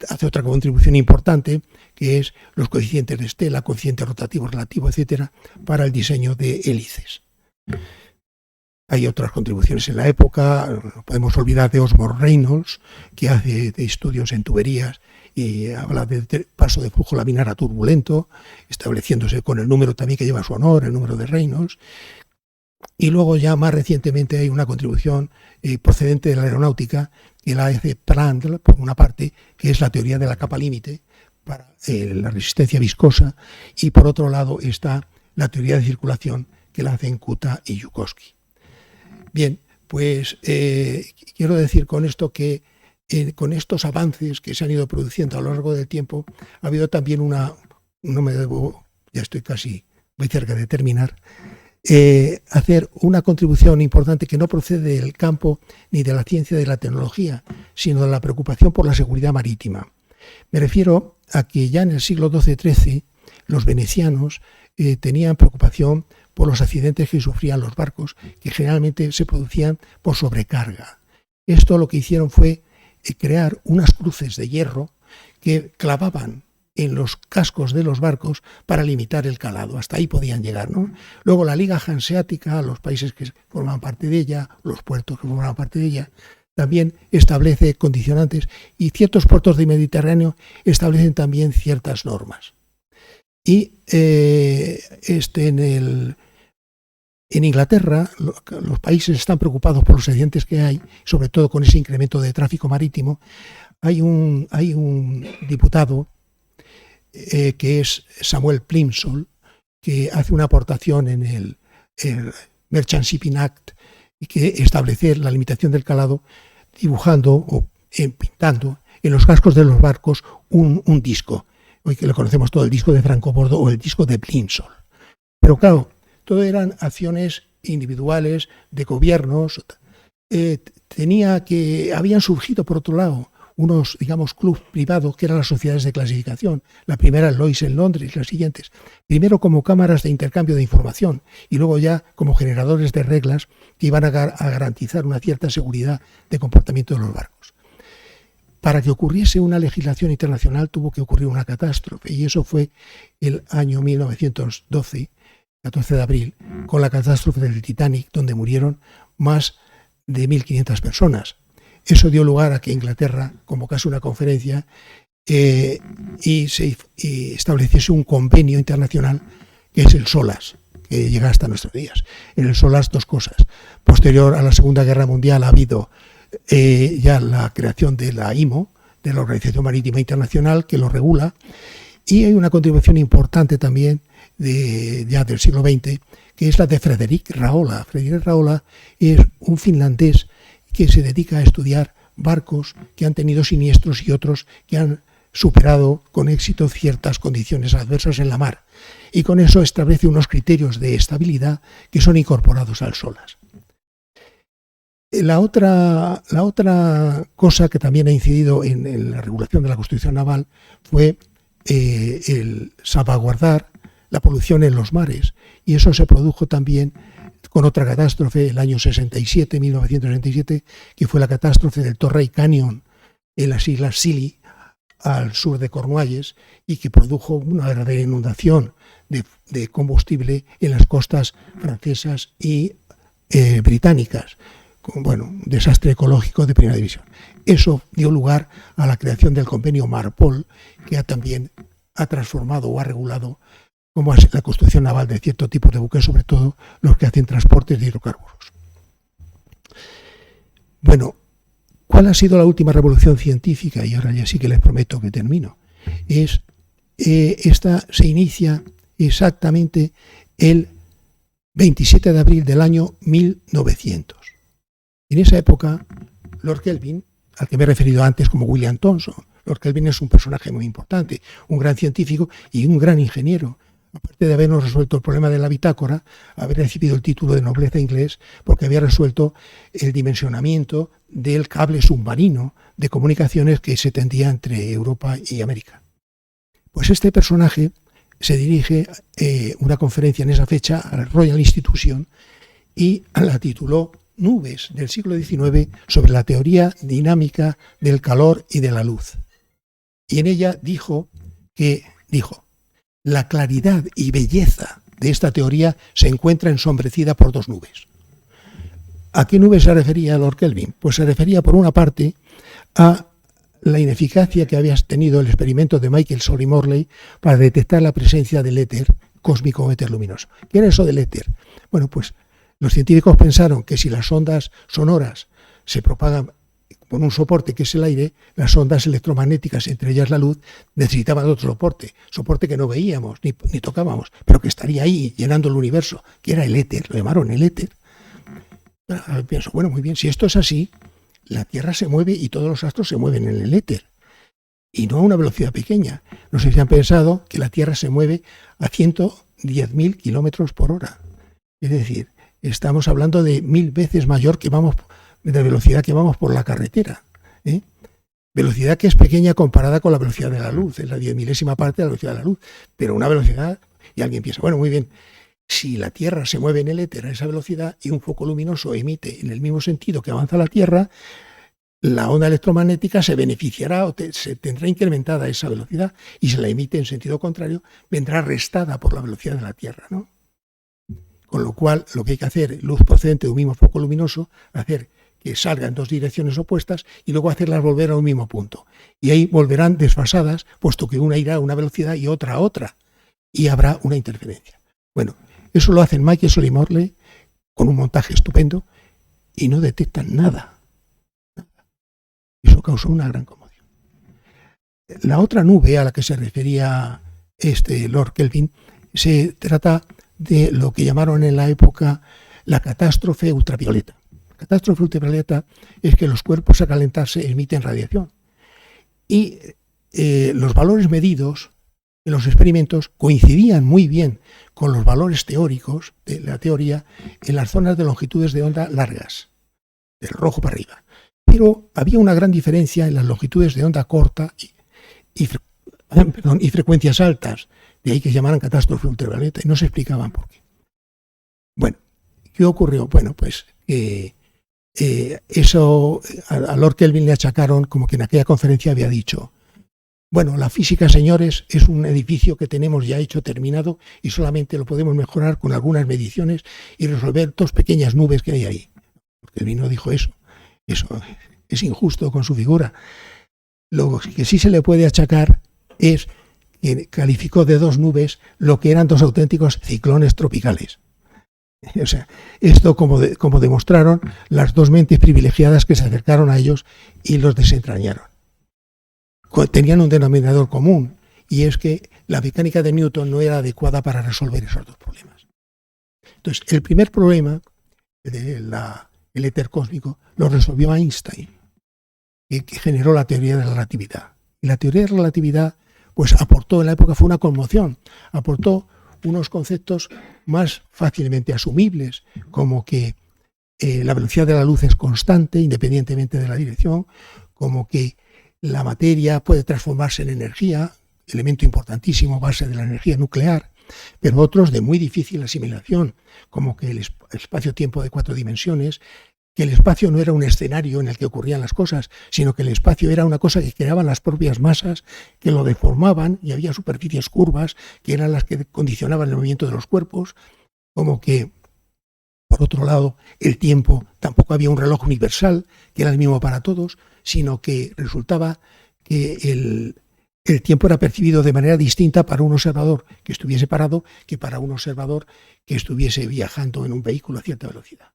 hace otra contribución importante, que es los coeficientes de Stella, coeficiente rotativo relativo, etcétera, para el diseño de hélices. Hay otras contribuciones en la época, no podemos olvidar de Osborne Reynolds, que hace de estudios en tuberías y habla de paso de flujo laminar a turbulento, estableciéndose con el número también que lleva su honor, el número de Reynolds. Y luego ya más recientemente hay una contribución procedente de la aeronáutica, que la hace Prandtl, por una parte, que es la teoría de la capa límite para la resistencia viscosa, y por otro lado está la teoría de circulación, que la hacen Kuta y Yukovsky. Bien, pues quiero decir con esto que con estos avances que se han ido produciendo a lo largo del tiempo, ha habido también ya estoy casi, voy cerca de terminar, hacer una contribución importante que no procede del campo ni de la ciencia de la tecnología, sino de la preocupación por la seguridad marítima. Me refiero a que ya en el siglo XII-XIII los venecianos tenían preocupación por los accidentes que sufrían los barcos, que generalmente se producían por sobrecarga. Esto lo que hicieron fue crear unas cruces de hierro que clavaban en los cascos de los barcos para limitar el calado. Hasta ahí podían llegar, ¿no? Luego la Liga Hanseática, los países que forman parte de ella, los puertos que forman parte de ella, también establece condicionantes, y ciertos puertos del Mediterráneo establecen también ciertas normas. Y en Inglaterra los países están preocupados por los accidentes que hay, sobre todo con ese incremento de tráfico marítimo. Hay un diputado que es Samuel Plimsoll, que hace una aportación en el Merchant Shipping Act, y que establece la limitación del calado dibujando o pintando en los cascos de los barcos un disco, hoy que lo conocemos todo, el disco de Franco Bordo o el disco de Plimsoll. Pero claro, todo eran acciones individuales de gobiernos. Habían surgido por otro lado unos, digamos, clubes privados que eran las sociedades de clasificación. La primera, Lloyd's en Londres, y las siguientes. Primero como cámaras de intercambio de información y luego ya como generadores de reglas que iban a garantizar una cierta seguridad de comportamiento de los barcos. Para que ocurriese una legislación internacional tuvo que ocurrir una catástrofe, y eso fue el año 1912, 14 de abril, con la catástrofe del Titanic, donde murieron más de 1.500 personas. Eso dio lugar a que Inglaterra convocase una conferencia y estableciese un convenio internacional que es el SOLAS, que llega hasta nuestros días. En el SOLAS, dos cosas. Posterior a la Segunda Guerra Mundial ha habido ya la creación de la IMO, de la Organización Marítima Internacional, que lo regula, y hay una contribución importante también ya del siglo XX, que es la de Frederic Rahola. Frederic Rahola es un finlandés que se dedica a estudiar barcos que han tenido siniestros y otros que han superado con éxito ciertas condiciones adversas en la mar, y con eso establece unos criterios de estabilidad que son incorporados al SOLAS. La otra cosa que también ha incidido en la regulación de la construcción naval fue el salvaguardar la polución en los mares, y eso se produjo también con otra catástrofe el año 1967, que fue la catástrofe del Torrey Canyon en las islas Scilly, al sur de Cornualles, y que produjo una verdadera inundación de combustible en las costas francesas y británicas. Bueno, un desastre ecológico de primera división. Eso dio lugar a la creación del convenio MARPOL, que también ha transformado o ha regulado como es la construcción naval de cierto tipo de buques, sobre todo los que hacen transportes de hidrocarburos. Bueno, ¿cuál ha sido la última revolución científica? Y ahora ya sí que les prometo que termino. Esta se inicia exactamente el 27 de abril del año 1900. En esa época, Lord Kelvin, al que me he referido antes como William Thomson, Lord Kelvin es un personaje muy importante, un gran científico y un gran ingeniero. Aparte de habernos resuelto el problema de la bitácora, haber recibido el título de nobleza inglés porque había resuelto el dimensionamiento del cable submarino de comunicaciones que se tendía entre Europa y América. Pues este personaje se dirige una conferencia en esa fecha a la Royal Institution y la tituló Nubes del siglo XIX sobre la teoría dinámica del calor y de la luz. Y en ella dijo, la claridad y belleza de esta teoría se encuentra ensombrecida por dos nubes. ¿A qué nube se refería Lord Kelvin? Pues se refería, por una parte, a la ineficacia que había tenido el experimento de Michael Solly Morley para detectar la presencia del éter cósmico o éter luminoso. ¿Qué era eso del éter? Bueno, pues los científicos pensaron que si las ondas sonoras se propagan con un soporte que es el aire, las ondas electromagnéticas, entre ellas la luz, necesitaban otro soporte que no veíamos ni tocábamos, pero que estaría ahí llenando el universo, que era el éter, lo llamaron el éter. Pienso, bueno, muy bien, si esto es así, la Tierra se mueve y todos los astros se mueven en el éter, y no a una velocidad pequeña. No sé si han pensado que la Tierra se mueve a 110.000 kilómetros por hora. Es decir, estamos hablando de 1000 veces mayor de velocidad que vamos por la carretera. Velocidad que es pequeña comparada con la velocidad de la luz, es la 10.000ª parte de la velocidad de la luz, pero una velocidad, y alguien piensa, bueno, muy bien, si la Tierra se mueve en el éter a esa velocidad y un foco luminoso emite en el mismo sentido que avanza la Tierra, la onda electromagnética se beneficiará o se tendrá incrementada esa velocidad, y si la emite en sentido contrario, vendrá restada por la velocidad de la Tierra, ¿no? Con lo cual, lo que hay que hacer, luz procedente de un mismo foco luminoso, hacer que salga en dos direcciones opuestas y luego hacerlas volver a un mismo punto. Y ahí volverán desfasadas, puesto que una irá a una velocidad y otra a otra, y habrá una interferencia. Bueno, eso lo hacen Michael Solly Morley con un montaje estupendo y no detectan nada. Eso causó una gran conmoción. La otra nube a la que se refería Lord Kelvin se trata de lo que llamaron en la época la catástrofe ultravioleta. La catástrofe ultravioleta es que los cuerpos al calentarse emiten radiación. Y los valores medidos en los experimentos coincidían muy bien con los valores teóricos de la teoría en las zonas de longitudes de onda largas, del rojo para arriba. Pero había una gran diferencia en las longitudes de onda corta y frecuencias altas, de ahí que llamaran catástrofe ultravioleta, y no se explicaban por qué. Bueno, ¿qué ocurrió? Bueno, pues eso a Lord Kelvin le achacaron como que en aquella conferencia había dicho: bueno, la física, señores, es un edificio que tenemos ya hecho, terminado, y solamente lo podemos mejorar con algunas mediciones y resolver dos pequeñas nubes que hay ahí. Kelvin no dijo eso. Eso es injusto con su figura. Lo que sí se le puede achacar es que calificó de dos nubes lo que eran dos auténticos ciclones tropicales. O sea, esto como demostraron las dos mentes privilegiadas que se acercaron a ellos y los desentrañaron. Tenían un denominador común, y es que la mecánica de Newton no era adecuada para resolver esos dos problemas. Entonces, el primer problema el éter cósmico lo resolvió Einstein, que generó la teoría de la relatividad. Y la teoría de la relatividad, pues aportó, en la época fue una conmoción, aportó unos conceptos más fácilmente asumibles, como que la velocidad de la luz es constante independientemente de la dirección, como que la materia puede transformarse en energía, elemento importantísimo, base de la energía nuclear, pero otros de muy difícil asimilación, como que el espacio-tiempo de 4 dimensiones, que el espacio no era un escenario en el que ocurrían las cosas, sino que el espacio era una cosa que creaban las propias masas, que lo deformaban, y había superficies curvas, que eran las que condicionaban el movimiento de los cuerpos, como que, por otro lado, el tiempo, tampoco había un reloj universal, que era el mismo para todos, sino que resultaba que el tiempo era percibido de manera distinta para un observador que estuviese parado que para un observador que estuviese viajando en un vehículo a cierta velocidad.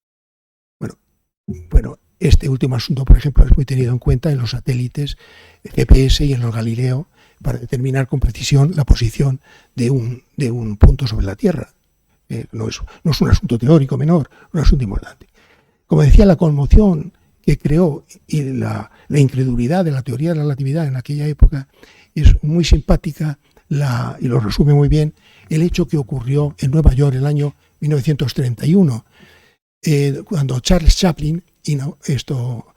Bueno, este último asunto, por ejemplo, es muy tenido en cuenta en los satélites GPS y en los Galileo para determinar con precisión la posición de un punto sobre la Tierra. No es un asunto teórico menor, un asunto importante. Como decía, la conmoción que creó y la incredulidad de la teoría de la relatividad en aquella época es muy simpática y lo resume muy bien el hecho que ocurrió en Nueva York en el año 1931, cuando Charles Chaplin, esto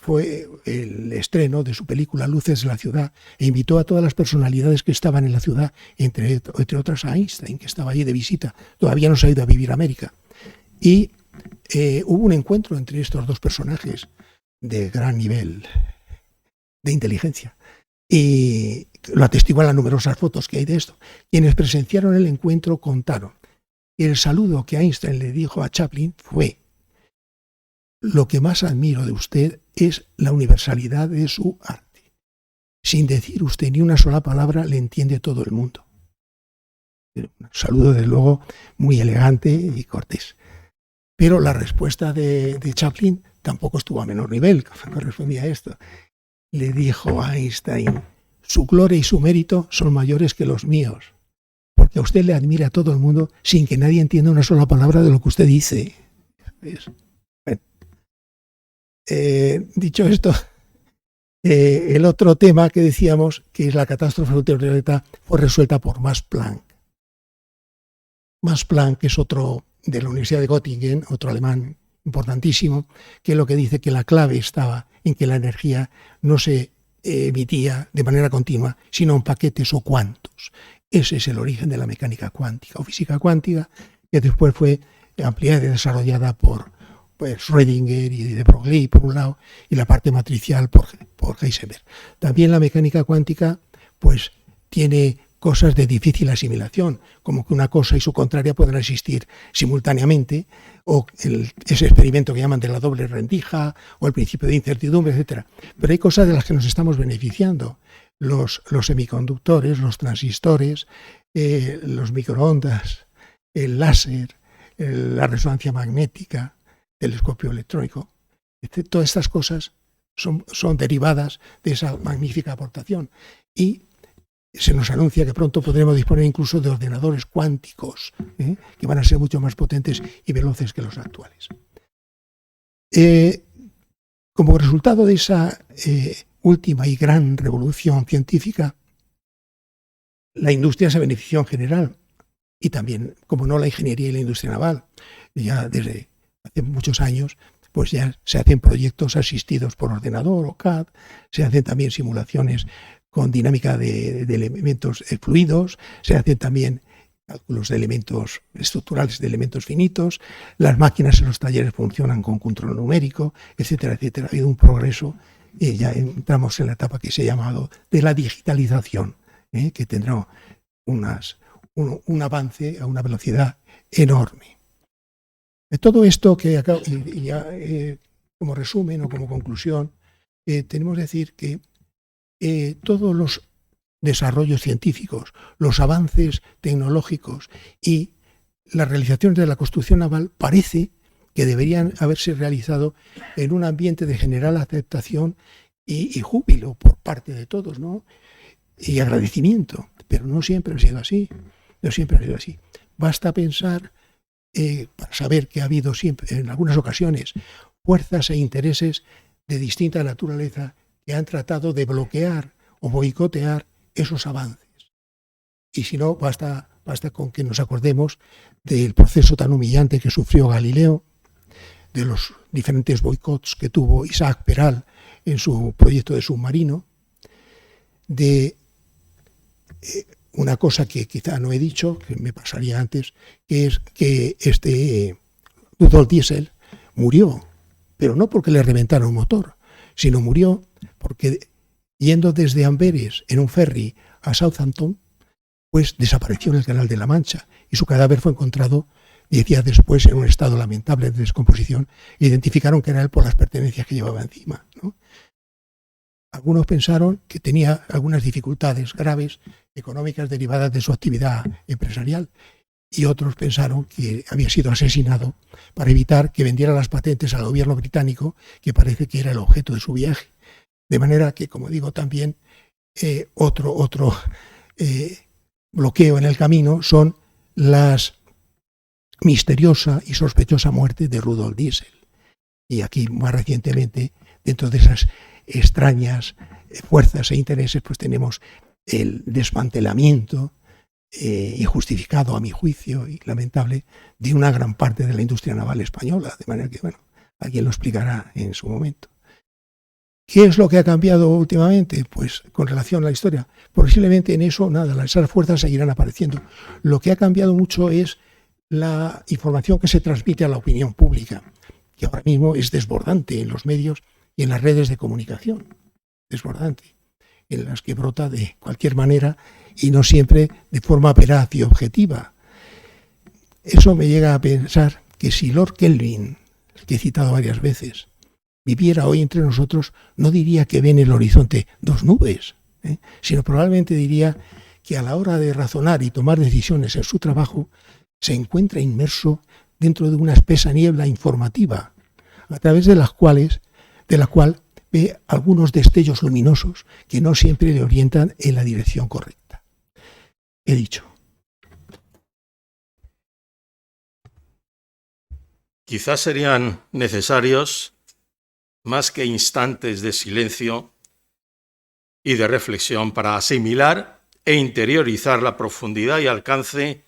fue el estreno de su película Luces de la ciudad, e invitó a todas las personalidades que estaban en la ciudad, entre otras a Einstein, que estaba allí de visita, todavía no se ha ido a vivir a América. Y hubo un encuentro entre estos dos personajes de gran nivel de inteligencia, y lo atestiguan las numerosas fotos que hay de esto. Quienes presenciaron el encuentro contaron que el saludo que Einstein le dijo a Chaplin fue: lo que más admiro de usted es la universalidad de su arte. Sin decir usted ni una sola palabra, le entiende todo el mundo. Un saludo, desde luego, muy elegante y cortés. Pero la respuesta de Chaplin tampoco estuvo a menor nivel cuando respondía a esto. Le dijo a Einstein: su gloria y su mérito son mayores que los míos, porque a usted le admira a todo el mundo sin que nadie entienda una sola palabra de lo que usted dice. Bueno, dicho esto, el otro tema que decíamos, que es la catástrofe ultravioleta, fue resuelta por Max Planck. Max Planck, que es otro de la Universidad de Göttingen, otro alemán importantísimo, que es lo que dice que la clave estaba en que la energía no se emitía de manera continua, sino en paquetes o cuantos. Ese es el origen de la mecánica cuántica o física cuántica, que después fue ampliada y desarrollada por Schrödinger y de Broglie, por un lado, y la parte matricial por Heisenberg. También la mecánica cuántica pues tiene cosas de difícil asimilación, como que una cosa y su contraria pueden existir simultáneamente, o ese experimento que llaman de la doble rendija, o el principio de incertidumbre, etc. Pero hay cosas de las que nos estamos beneficiando. Los semiconductores, los transistores, los microondas, el láser, la resonancia magnética, el telescopio electrónico. Todas estas cosas son derivadas de esa magnífica aportación. Y se nos anuncia que pronto podremos disponer incluso de ordenadores cuánticos, que van a ser mucho más potentes y veloces que los actuales. Como resultado de esa última y gran revolución científica, la industria se benefició en general, y también, como no, la ingeniería y la industria naval. Ya desde hace muchos años pues ya se hacen proyectos asistidos por ordenador o CAD, se hacen también simulaciones con dinámica de elementos fluidos, se hacen también cálculos de elementos estructurales de elementos finitos, las máquinas en los talleres funcionan con control numérico, etcétera, etcétera. Ha habido un progreso y ya entramos en la etapa que se ha llamado de la digitalización, que tendrá un avance a una velocidad enorme. Todo esto que acabo, como resumen o como conclusión, tenemos que decir que todos los desarrollos científicos, los avances tecnológicos y las realizaciones de la construcción naval parece que deberían haberse realizado en un ambiente de general aceptación y júbilo por parte de todos, ¿no? Y agradecimiento, pero no siempre ha sido así. No siempre ha sido así. Basta pensar para saber que ha habido siempre, en algunas ocasiones, fuerzas e intereses de distinta naturaleza que han tratado de bloquear o boicotear esos avances. Y si no, basta con que nos acordemos del proceso tan humillante que sufrió Galileo, de los diferentes boicots que tuvo Isaac Peral en su proyecto de submarino, de una cosa que quizá no he dicho, que me pasaría antes, que es que Rudolf Diesel murió, pero no porque le reventaron un motor, sino murió porque yendo desde Amberes en un ferry a Southampton, pues desapareció en el Canal de la Mancha y su cadáver fue encontrado 10 días después en un estado lamentable de descomposición. Identificaron que era él por las pertenencias que llevaba encima, ¿no? Algunos pensaron que tenía algunas dificultades graves económicas derivadas de su actividad empresarial y otros pensaron que había sido asesinado para evitar que vendiera las patentes al gobierno británico, que parece que era el objeto de su viaje. De manera que, como digo, también otro bloqueo en el camino son las misteriosa y sospechosa muerte de Rudolf Diesel. Y aquí, más recientemente, dentro de esas extrañas fuerzas e intereses, pues tenemos el desmantelamiento injustificado, a mi juicio, y lamentable, de una gran parte de la industria naval española. De manera que, bueno, alguien lo explicará en su momento. ¿Qué es lo que ha cambiado últimamente? Pues con relación a la historia, posiblemente en eso nada, esas fuerzas seguirán apareciendo. Lo que ha cambiado mucho es la información que se transmite a la opinión pública, que ahora mismo es desbordante en los medios y en las redes de comunicación, desbordante, en las que brota de cualquier manera y no siempre de forma veraz y objetiva. Eso me llega a pensar que si Lord Kelvin que he citado varias veces, viviera hoy entre nosotros, no diría que ve en el horizonte dos nubes, sino probablemente diría que a la hora de razonar y tomar decisiones en su trabajo, se encuentra inmerso dentro de una espesa niebla informativa, a través de la cual ve algunos destellos luminosos que no siempre le orientan en la dirección correcta. He dicho. Quizás serían necesarios más que instantes de silencio y de reflexión para asimilar e interiorizar la profundidad y alcance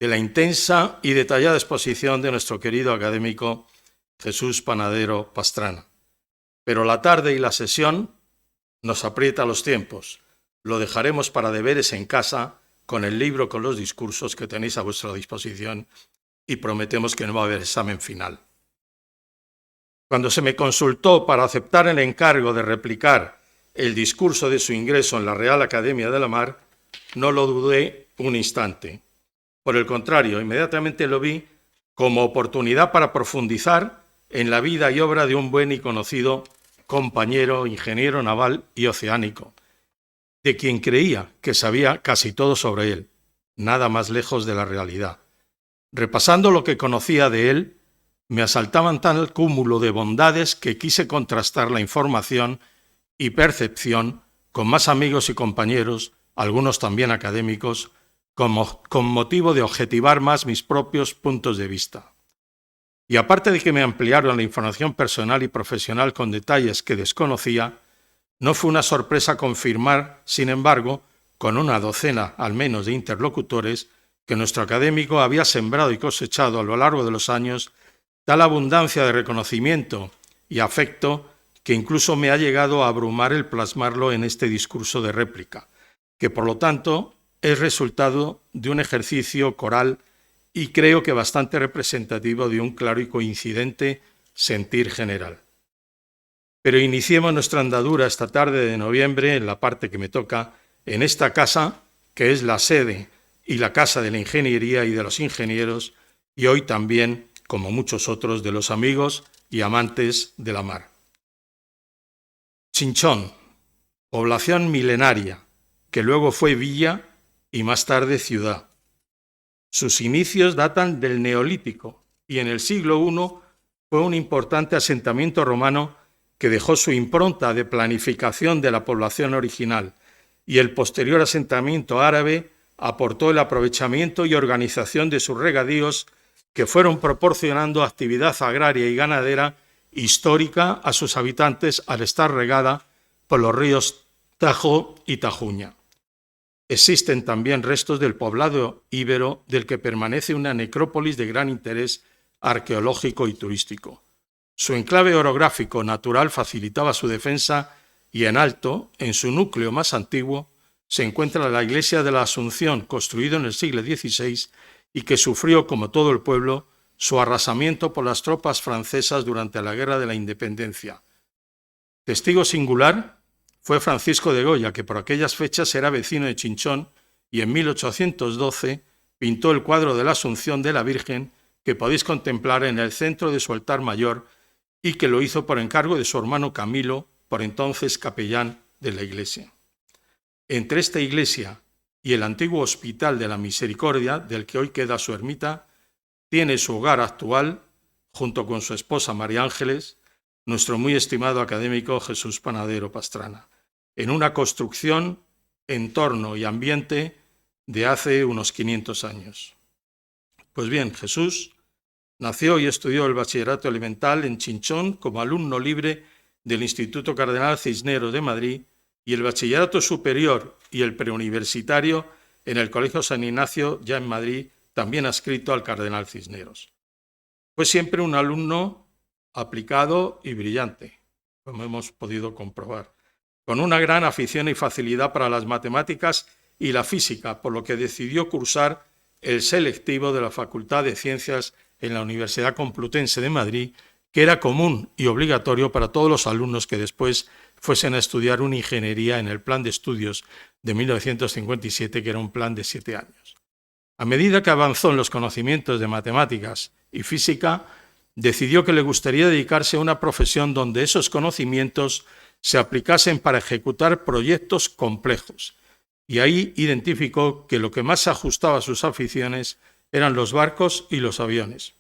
de la intensa y detallada exposición de nuestro querido académico Jesús Panadero Pastrana. Pero la tarde y la sesión nos aprieta los tiempos. Lo dejaremos para deberes en casa con el libro con los discursos que tenéis a vuestra disposición y prometemos que no va a haber examen final. Cuando se me consultó para aceptar el encargo de replicar el discurso de su ingreso en la Real Academia de la Mar, no lo dudé un instante. Por el contrario, inmediatamente lo vi como oportunidad para profundizar en la vida y obra de un buen y conocido compañero, ingeniero naval y oceánico, de quien creía que sabía casi todo sobre él, nada más lejos de la realidad. Repasando lo que conocía de él, me asaltaban tal cúmulo de bondades que quise contrastar la información y percepción con más amigos y compañeros, algunos también académicos, con motivo de objetivar más mis propios puntos de vista. Y aparte de que me ampliaron la información personal y profesional con detalles que desconocía, no fue una sorpresa confirmar, sin embargo, con una docena al menos de interlocutores, que nuestro académico había sembrado y cosechado a lo largo de los años tal abundancia de reconocimiento y afecto que incluso me ha llegado a abrumar el plasmarlo en este discurso de réplica, que por lo tanto es resultado de un ejercicio coral y creo que bastante representativo de un claro y coincidente sentir general. Pero iniciemos nuestra andadura esta tarde de noviembre, en la parte que me toca, en esta casa, que es la sede y la casa de la ingeniería y de los ingenieros, y hoy también, como muchos otros, de los amigos y amantes de la mar. Chinchón, población milenaria, que luego fue villa y más tarde ciudad. Sus inicios datan del Neolítico y en el siglo I fue un importante asentamiento romano que dejó su impronta de planificación de la población original, y el posterior asentamiento árabe aportó el aprovechamiento y organización de sus regadíos que fueron proporcionando actividad agraria y ganadera histórica a sus habitantes al estar regada por los ríos Tajo y Tajuña. Existen también restos del poblado íbero del que permanece una necrópolis de gran interés arqueológico y turístico. Su enclave orográfico natural facilitaba su defensa y en alto, en su núcleo más antiguo, se encuentra la iglesia de la Asunción, construido en el siglo XVI y que sufrió, como todo el pueblo, su arrasamiento por las tropas francesas durante la Guerra de la Independencia. Testigo singular fue Francisco de Goya, que por aquellas fechas era vecino de Chinchón y en 1812 pintó el cuadro de la Asunción de la Virgen que podéis contemplar en el centro de su altar mayor y que lo hizo por encargo de su hermano Camilo, por entonces capellán de la iglesia. Entre esta iglesia y el antiguo Hospital de la Misericordia, del que hoy queda su ermita, tiene su hogar actual, junto con su esposa María Ángeles, nuestro muy estimado académico Jesús Panadero Pastrana, en una construcción, entorno y ambiente de hace unos 500 años. Pues bien, Jesús nació y estudió el bachillerato elemental en Chinchón como alumno libre del Instituto Cardenal Cisneros de Madrid y el bachillerato superior y el preuniversitario en el Colegio San Ignacio, ya en Madrid, también adscrito al Cardenal Cisneros. Fue siempre un alumno aplicado y brillante, como hemos podido comprobar, con una gran afición y facilidad para las matemáticas y la física, por lo que decidió cursar el selectivo de la Facultad de Ciencias en la Universidad Complutense de Madrid, que era común y obligatorio para todos los alumnos que después fuesen a estudiar una ingeniería en el plan de estudios de 1957, que era un plan de 7 años. A medida que avanzó en los conocimientos de matemáticas y física, decidió que le gustaría dedicarse a una profesión donde esos conocimientos se aplicasen para ejecutar proyectos complejos. Y ahí identificó que lo que más se ajustaba a sus aficiones eran los barcos y los aviones.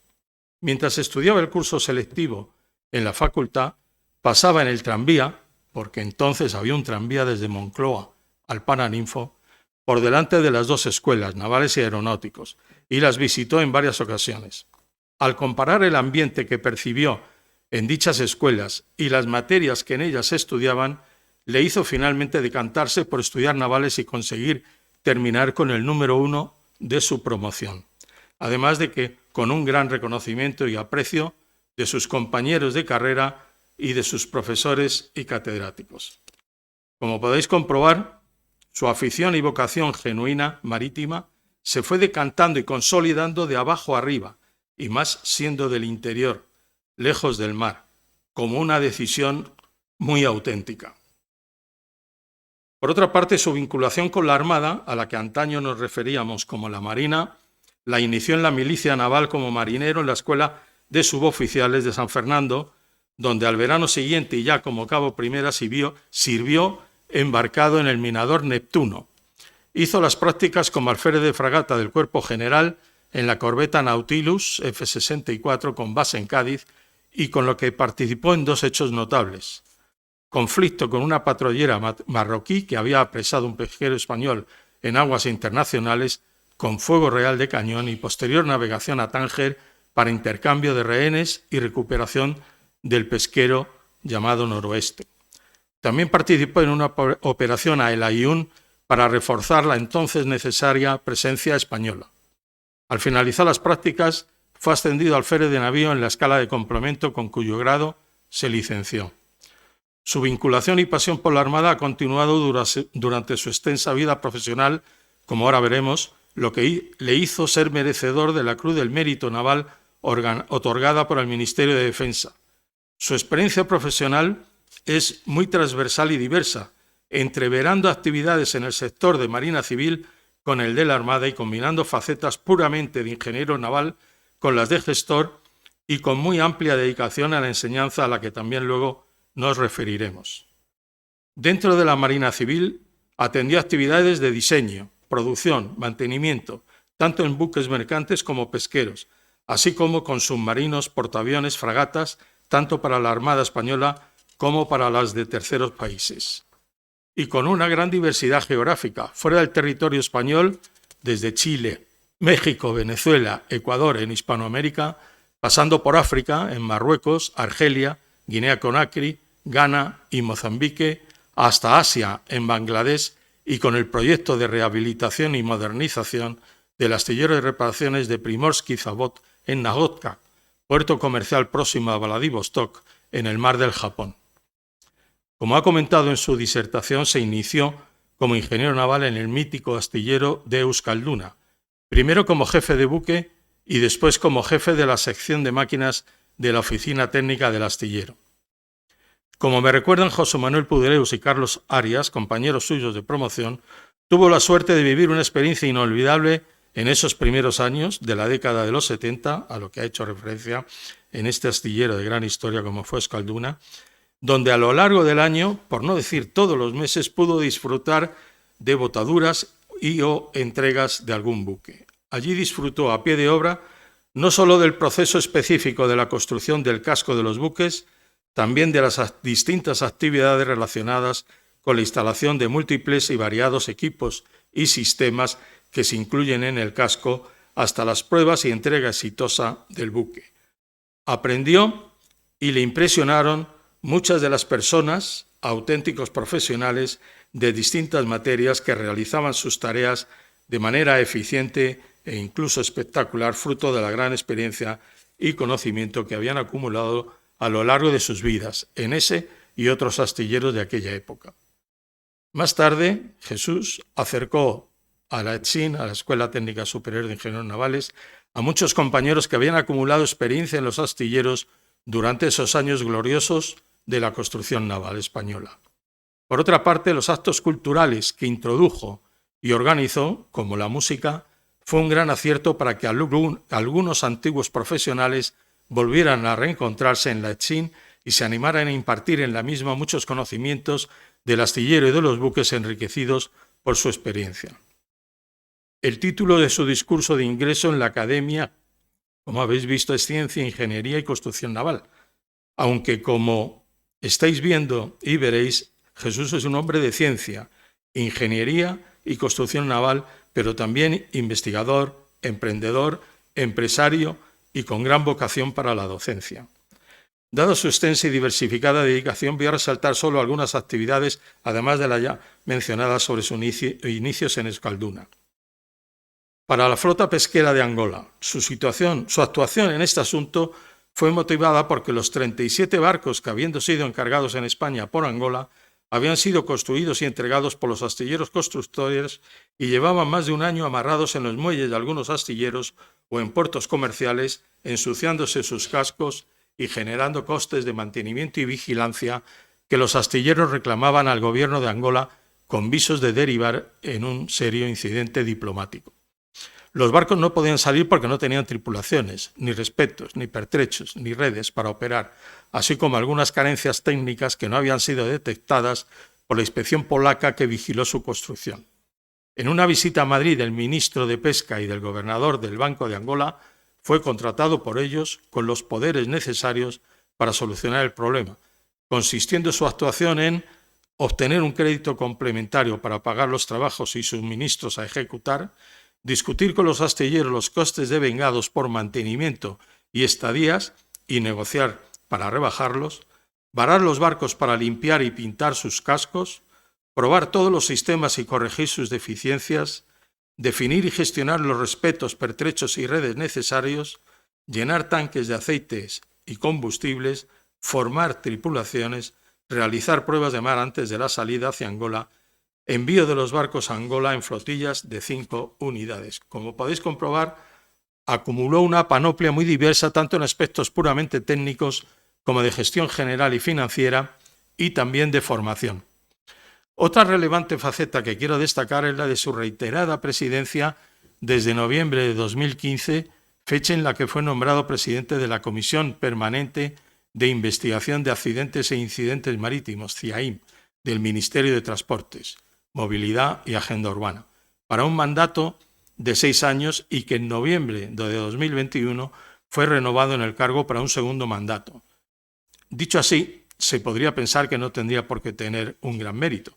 Mientras estudiaba el curso selectivo en la facultad, pasaba en el tranvía, porque entonces había un tranvía desde Moncloa al Paraninfo, por delante de las dos escuelas, navales y aeronáuticos, y las visitó en varias ocasiones. Al comparar el ambiente que percibió en dichas escuelas y las materias que en ellas se estudiaban, le hizo finalmente decantarse por estudiar navales y conseguir terminar con el número 1 de su promoción. Además de que con un gran reconocimiento y aprecio de sus compañeros de carrera y de sus profesores y catedráticos. Como podéis comprobar, su afición y vocación genuina marítima se fue decantando y consolidando de abajo arriba, y más siendo del interior, lejos del mar, como una decisión muy auténtica. Por otra parte, su vinculación con la Armada, a la que antaño nos referíamos como la Marina, la inició en la milicia naval como marinero en la Escuela de Suboficiales de San Fernando, donde al verano siguiente y ya como cabo primera sirvió embarcado en el minador Neptuno. Hizo las prácticas como alférez de fragata del Cuerpo General en la corbeta Nautilus F-64 con base en Cádiz y con lo que participó en 2 hechos notables. Conflicto con una patrullera marroquí que había apresado un pesquero español en aguas internacionales con fuego real de cañón y posterior navegación a Tánger para intercambio de rehenes y recuperación del pesquero llamado Noroeste. También participó en una operación a El Aaiún para reforzar la entonces necesaria presencia española. Al finalizar las prácticas, fue ascendido a alférez de navío en la escala de complemento con cuyo grado se licenció. Su vinculación y pasión por la Armada ha continuado durante su extensa vida profesional, como ahora veremos, lo que le hizo ser merecedor de la Cruz del Mérito Naval otorgada por el Ministerio de Defensa. Su experiencia profesional es muy transversal y diversa, entreverando actividades en el sector de Marina Civil con el de la Armada y combinando facetas puramente de ingeniero naval con las de gestor y con muy amplia dedicación a la enseñanza a la que también luego nos referiremos. Dentro de la Marina Civil atendió actividades de diseño, producción, mantenimiento, tanto en buques mercantes como pesqueros, así como con submarinos, portaaviones, fragatas, tanto para la Armada Española como para las de terceros países. Y con una gran diversidad geográfica, fuera del territorio español, desde Chile, México, Venezuela, Ecuador en Hispanoamérica, pasando por África, en Marruecos, Argelia, Guinea-Conakry, Ghana y Mozambique, hasta Asia, en Bangladesh, y con el proyecto de rehabilitación y modernización del astillero de reparaciones de Primorsky-Zavod en Nagotka, puerto comercial próximo a Vladivostok, en el mar del Japón. Como ha comentado en su disertación, se inició como ingeniero naval en el mítico astillero de Euskalduna, primero como jefe de buque y después como jefe de la sección de máquinas de la oficina técnica del astillero. Como me recuerdan José Manuel Pudereus y Carlos Arias, compañeros suyos de promoción, tuvo la suerte de vivir una experiencia inolvidable en esos primeros años de la década de los 70, a lo que ha hecho referencia en este astillero de gran historia como fue Euskalduna, donde a lo largo del año, por no decir todos los meses, pudo disfrutar de botaduras y o entregas de algún buque. Allí disfrutó a pie de obra no solo del proceso específico de la construcción del casco de los buques, también de las distintas actividades relacionadas con la instalación de múltiples y variados equipos y sistemas que se incluyen en el casco hasta las pruebas y entrega exitosa del buque. Aprendió y le impresionaron muchas de las personas, auténticos profesionales de distintas materias que realizaban sus tareas de manera eficiente e incluso espectacular, fruto de la gran experiencia y conocimiento que habían acumulado a lo largo de sus vidas en ese y otros astilleros de aquella época. Más tarde, Jesús acercó a la ETSIN, a la Escuela Técnica Superior de Ingenieros Navales, a muchos compañeros que habían acumulado experiencia en los astilleros durante esos años gloriosos de la construcción naval española. Por otra parte, los actos culturales que introdujo y organizó, como la música, fue un gran acierto para que algunos antiguos profesionales volvieran a reencontrarse en la ETSIN y se animaran a impartir en la misma muchos conocimientos del astillero y de los buques enriquecidos por su experiencia. El título de su discurso de ingreso en la academia, como habéis visto, es Ciencia, Ingeniería y Construcción Naval, aunque como estáis viendo y veréis, Jesús es un hombre de ciencia, ingeniería y construcción naval, pero también investigador, emprendedor, empresario y con gran vocación para la docencia. Dada su extensa y diversificada dedicación, voy a resaltar solo algunas actividades, además de las ya mencionadas sobre sus inicios en Euskalduna. Para la flota pesquera de Angola, su actuación en este asunto fue motivada porque los 37 barcos que, habiendo sido encargados en España por Angola, habían sido construidos y entregados por los astilleros constructores y llevaban más de un año amarrados en los muelles de algunos astilleros o en puertos comerciales, ensuciándose sus cascos y generando costes de mantenimiento y vigilancia que los astilleros reclamaban al gobierno de Angola con visos de derivar en un serio incidente diplomático. Los barcos no podían salir porque no tenían tripulaciones, ni respetos, ni pertrechos, ni redes para operar, así como algunas carencias técnicas que no habían sido detectadas por la inspección polaca que vigiló su construcción. En una visita a Madrid, el ministro de Pesca y del gobernador del Banco de Angola fue contratado por ellos con los poderes necesarios para solucionar el problema, consistiendo su actuación en obtener un crédito complementario para pagar los trabajos y suministros a ejecutar, discutir con los astilleros los costes devengados por mantenimiento y estadías y negociar para rebajarlos, varar los barcos para limpiar y pintar sus cascos, probar todos los sistemas y corregir sus deficiencias, definir y gestionar los respetos, pertrechos y redes necesarios, llenar tanques de aceites y combustibles, formar tripulaciones, realizar pruebas de mar antes de la salida hacia Angola, envío de los barcos a Angola en flotillas de 5 unidades. Como podéis comprobar, acumuló una panoplia muy diversa tanto en aspectos puramente técnicos como de gestión general y financiera y también de formación. Otra relevante faceta que quiero destacar es la de su reiterada presidencia desde noviembre de 2015, fecha en la que fue nombrado presidente de la Comisión Permanente de Investigación de Accidentes e Incidentes Marítimos, CIAIM, del Ministerio de Transportes, Movilidad y Agenda Urbana, para un mandato de 6 años y que en noviembre de 2021 fue renovado en el cargo para un segundo mandato. Dicho así, se podría pensar que no tendría por qué tener un gran mérito,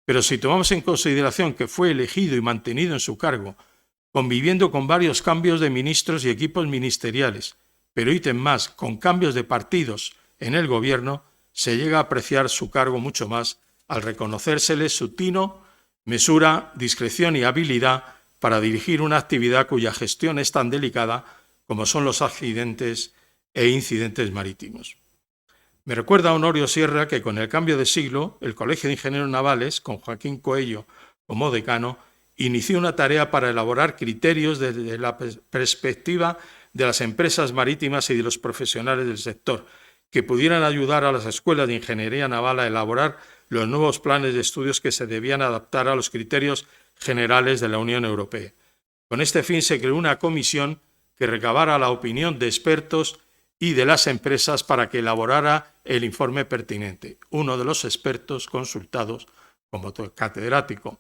pero si tomamos en consideración que fue elegido y mantenido en su cargo, conviviendo con varios cambios de ministros y equipos ministeriales, pero ítem más, con cambios de partidos en el gobierno, se llega a apreciar su cargo mucho más al reconocérsele su tino, mesura, discreción y habilidad para dirigir una actividad cuya gestión es tan delicada como son los accidentes e incidentes marítimos. Me recuerda a Honorio Sierra que con el cambio de siglo, el Colegio de Ingenieros Navales, con Joaquín Coello como decano, inició una tarea para elaborar criterios desde la perspectiva de las empresas marítimas y de los profesionales del sector, que pudieran ayudar a las escuelas de ingeniería naval a elaborar los nuevos planes de estudios que se debían adaptar a los criterios generales de la Unión Europea. Con este fin se creó una comisión que recabara la opinión de expertos y de las empresas para que elaborara el informe pertinente. Uno de los expertos consultados, como catedrático,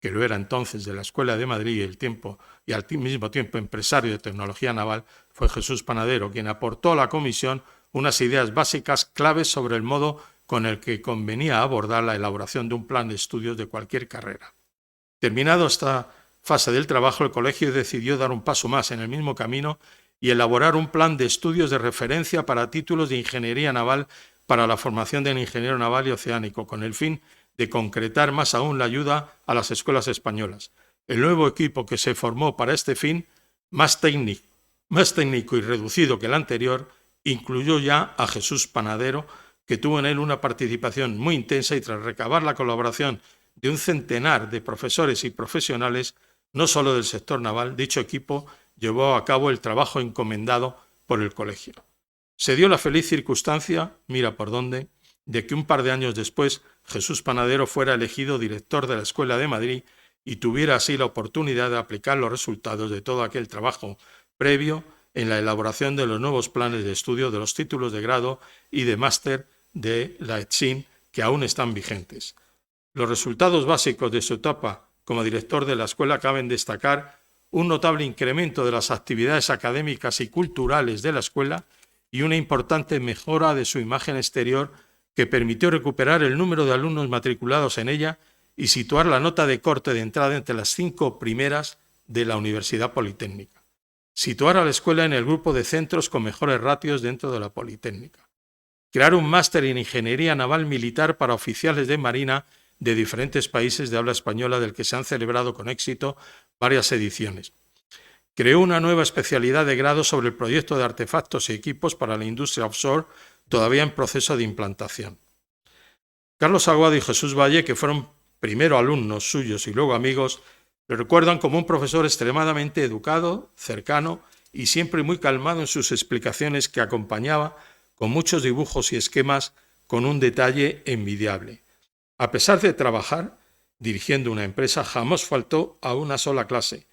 que lo era entonces de la Escuela de Madrid y al mismo tiempo empresario de tecnología naval, fue Jesús Panadero, quien aportó a la comisión unas ideas básicas claves sobre el modo con el que convenía abordar la elaboración de un plan de estudios de cualquier carrera. Terminado esta fase del trabajo, el colegio decidió dar un paso más en el mismo camino y elaborar un plan de estudios de referencia para títulos de ingeniería naval para la formación del ingeniero naval y oceánico, con el fin de concretar más aún la ayuda a las escuelas españolas. El nuevo equipo que se formó para este fin, más técnico y reducido que el anterior, incluyó ya a Jesús Panadero, que tuvo en él una participación muy intensa y tras recabar la colaboración de un centenar de profesores y profesionales, no solo del sector naval, dicho equipo llevó a cabo el trabajo encomendado por el colegio. Se dio la feliz circunstancia, mira por dónde, de que un par de años después Jesús Panadero fuera elegido director de la Escuela de Madrid y tuviera así la oportunidad de aplicar los resultados de todo aquel trabajo previo en la elaboración de los nuevos planes de estudio de los títulos de grado y de máster de la ETSIN que aún están vigentes. Los resultados básicos de su etapa como director de la escuela caben destacar un notable incremento de las actividades académicas y culturales de la escuela y una importante mejora de su imagen exterior que permitió recuperar el número de alumnos matriculados en ella y situar la nota de corte de entrada entre las 5 primeras de la Universidad Politécnica. Situar a la escuela en el grupo de centros con mejores ratios dentro de la Politécnica. Crear un máster en Ingeniería Naval Militar para oficiales de Marina de diferentes países de habla española del que se han celebrado con éxito varias ediciones. Creó una nueva especialidad de grado sobre el proyecto de artefactos y equipos para la industria offshore, todavía en proceso de implantación. Carlos Aguado y Jesús Valle, que fueron primero alumnos suyos y luego amigos, le recuerdan como un profesor extremadamente educado, cercano y siempre muy calmado en sus explicaciones que acompañaba con muchos dibujos y esquemas con un detalle envidiable. A pesar de trabajar dirigiendo una empresa, jamás faltó a una sola clase.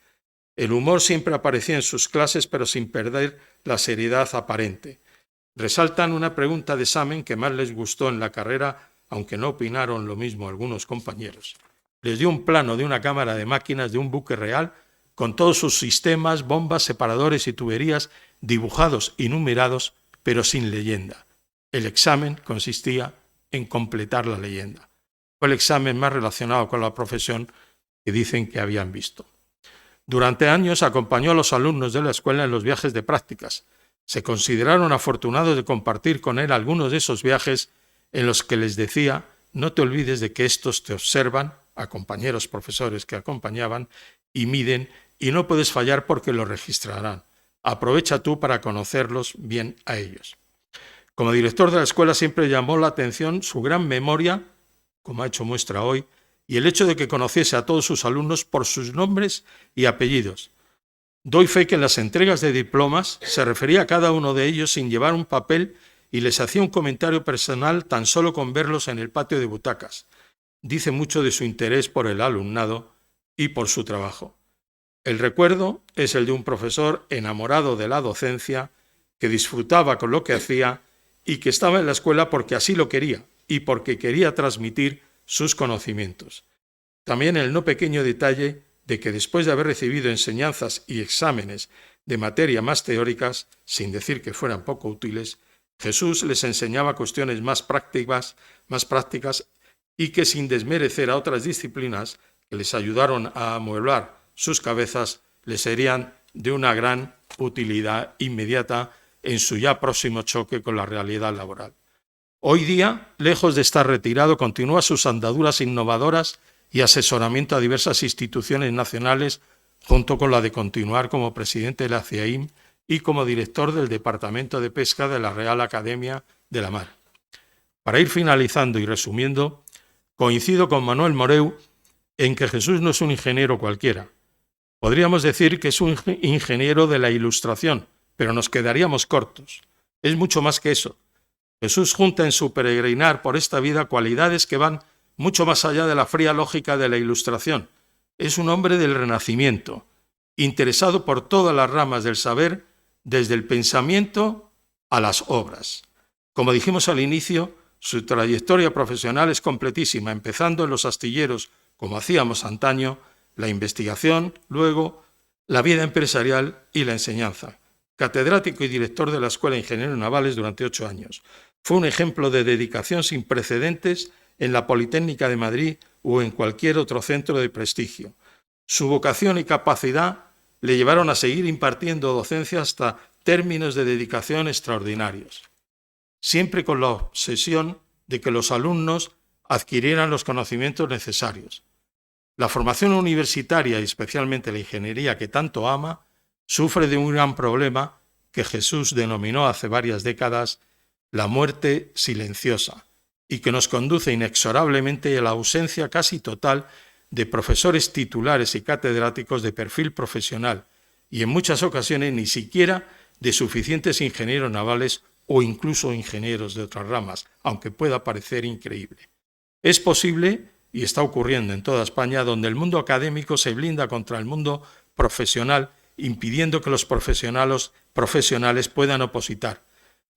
El humor siempre aparecía en sus clases, pero sin perder la seriedad aparente. Resaltan una pregunta de examen que más les gustó en la carrera, aunque no opinaron lo mismo algunos compañeros. Les dio un plano de una cámara de máquinas de un buque real, con todos sus sistemas, bombas, separadores y tuberías dibujados y numerados, pero sin leyenda. El examen consistía en completar la leyenda. Fue el examen más relacionado con la profesión que dicen que habían visto. Durante años acompañó a los alumnos de la escuela en los viajes de prácticas. Se consideraron afortunados de compartir con él algunos de esos viajes en los que les decía: no te olvides de que estos te observan, a compañeros profesores que acompañaban, y miden, y no puedes fallar porque lo registrarán. Aprovecha tú para conocerlos bien a ellos. Como director de la escuela siempre llamó la atención su gran memoria, como ha hecho muestra hoy, y el hecho de que conociese a todos sus alumnos por sus nombres y apellidos. Doy fe que en las entregas de diplomas se refería a cada uno de ellos sin llevar un papel y les hacía un comentario personal tan solo con verlos en el patio de butacas. Dice mucho de su interés por el alumnado y por su trabajo. El recuerdo es el de un profesor enamorado de la docencia, que disfrutaba con lo que hacía y que estaba en la escuela porque así lo quería y porque quería transmitir sus conocimientos. También el no pequeño detalle de que después de haber recibido enseñanzas y exámenes de materia más teóricas, sin decir que fueran poco útiles, Jesús les enseñaba cuestiones más prácticas y que sin desmerecer a otras disciplinas que les ayudaron a amueblar sus cabezas, les serían de una gran utilidad inmediata en su ya próximo choque con la realidad laboral. Hoy día, lejos de estar retirado, continúa sus andaduras innovadoras y asesoramiento a diversas instituciones nacionales, junto con la de continuar como presidente de la CIAIM y como director del Departamento de Pesca de la Real Academia de la Mar. Para ir finalizando y resumiendo, coincido con Manuel Moreu en que Jesús no es un ingeniero cualquiera. Podríamos decir que es un ingeniero de la Ilustración, pero nos quedaríamos cortos. Es mucho más que eso. Jesús junta en su peregrinar por esta vida cualidades que van mucho más allá de la fría lógica de la Ilustración. Es un hombre del Renacimiento, interesado por todas las ramas del saber, desde el pensamiento a las obras. Como dijimos al inicio, su trayectoria profesional es completísima, empezando en los astilleros, como hacíamos antaño, la investigación, luego la vida empresarial y la enseñanza. Catedrático y director de la Escuela de Ingenieros Navales durante 8 años. Fue un ejemplo de dedicación sin precedentes en la Politécnica de Madrid o en cualquier otro centro de prestigio. Su vocación y capacidad le llevaron a seguir impartiendo docencia hasta términos de dedicación extraordinarios, siempre con la obsesión de que los alumnos adquirieran los conocimientos necesarios. La formación universitaria y especialmente la ingeniería que tanto ama sufre de un gran problema que Jesús denominó hace varias décadas la muerte silenciosa y que nos conduce inexorablemente a la ausencia casi total de profesores titulares y catedráticos de perfil profesional y en muchas ocasiones ni siquiera de suficientes ingenieros navales o incluso ingenieros de otras ramas, aunque pueda parecer increíble. Es posible, y está ocurriendo en toda España, donde el mundo académico se blinda contra el mundo profesional impidiendo que los profesionales puedan opositar.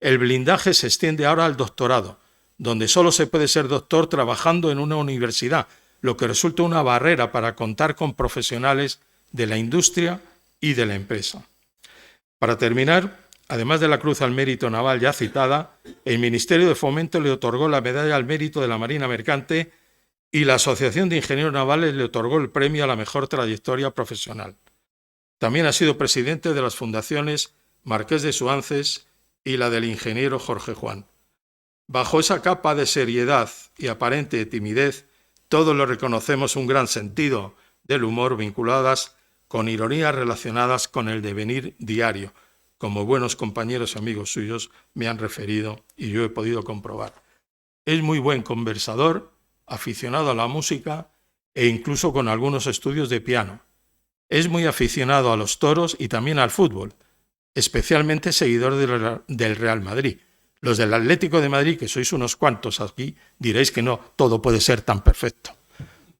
El blindaje se extiende ahora al doctorado, donde solo se puede ser doctor trabajando en una universidad, lo que resulta una barrera para contar con profesionales de la industria y de la empresa. Para terminar, además de la Cruz al Mérito Naval ya citada, el Ministerio de Fomento le otorgó la Medalla al Mérito de la Marina Mercante y la Asociación de Ingenieros Navales le otorgó el premio a la mejor trayectoria profesional. También ha sido presidente de las fundaciones Marqués de Suances y la del ingeniero Jorge Juan. Bajo esa capa de seriedad y aparente timidez, todos lo reconocemos un gran sentido del humor vinculadas con ironías relacionadas con el devenir diario, como buenos compañeros y amigos suyos me han referido y yo he podido comprobar. Es muy buen conversador, aficionado a la música e incluso con algunos estudios de piano. Es muy aficionado a los toros y también al fútbol, especialmente seguidor del Real Madrid. Los del Atlético de Madrid, que sois unos cuantos aquí, diréis que no, todo puede ser tan perfecto.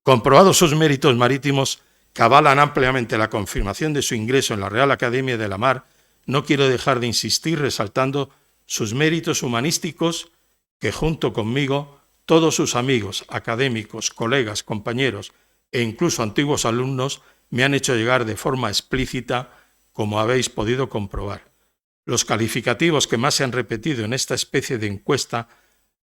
Comprobados sus méritos marítimos, que avalan ampliamente la confirmación de su ingreso en la Real Academia de la Mar, no quiero dejar de insistir resaltando sus méritos humanísticos que junto conmigo todos sus amigos, académicos, colegas, compañeros e incluso antiguos alumnos me han hecho llegar de forma explícita, como habéis podido comprobar. Los calificativos que más se han repetido en esta especie de encuesta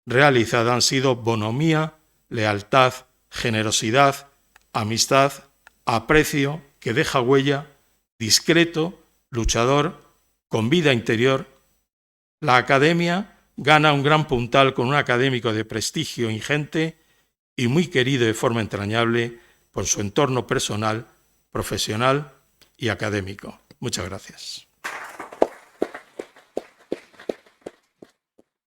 realizada han sido bonomía, lealtad, generosidad, amistad, aprecio, que deja huella, discreto, luchador, con vida interior. La academia gana un gran puntal con un académico de prestigio ingente y muy querido de forma entrañable por su entorno personal, profesional y académico. Muchas gracias.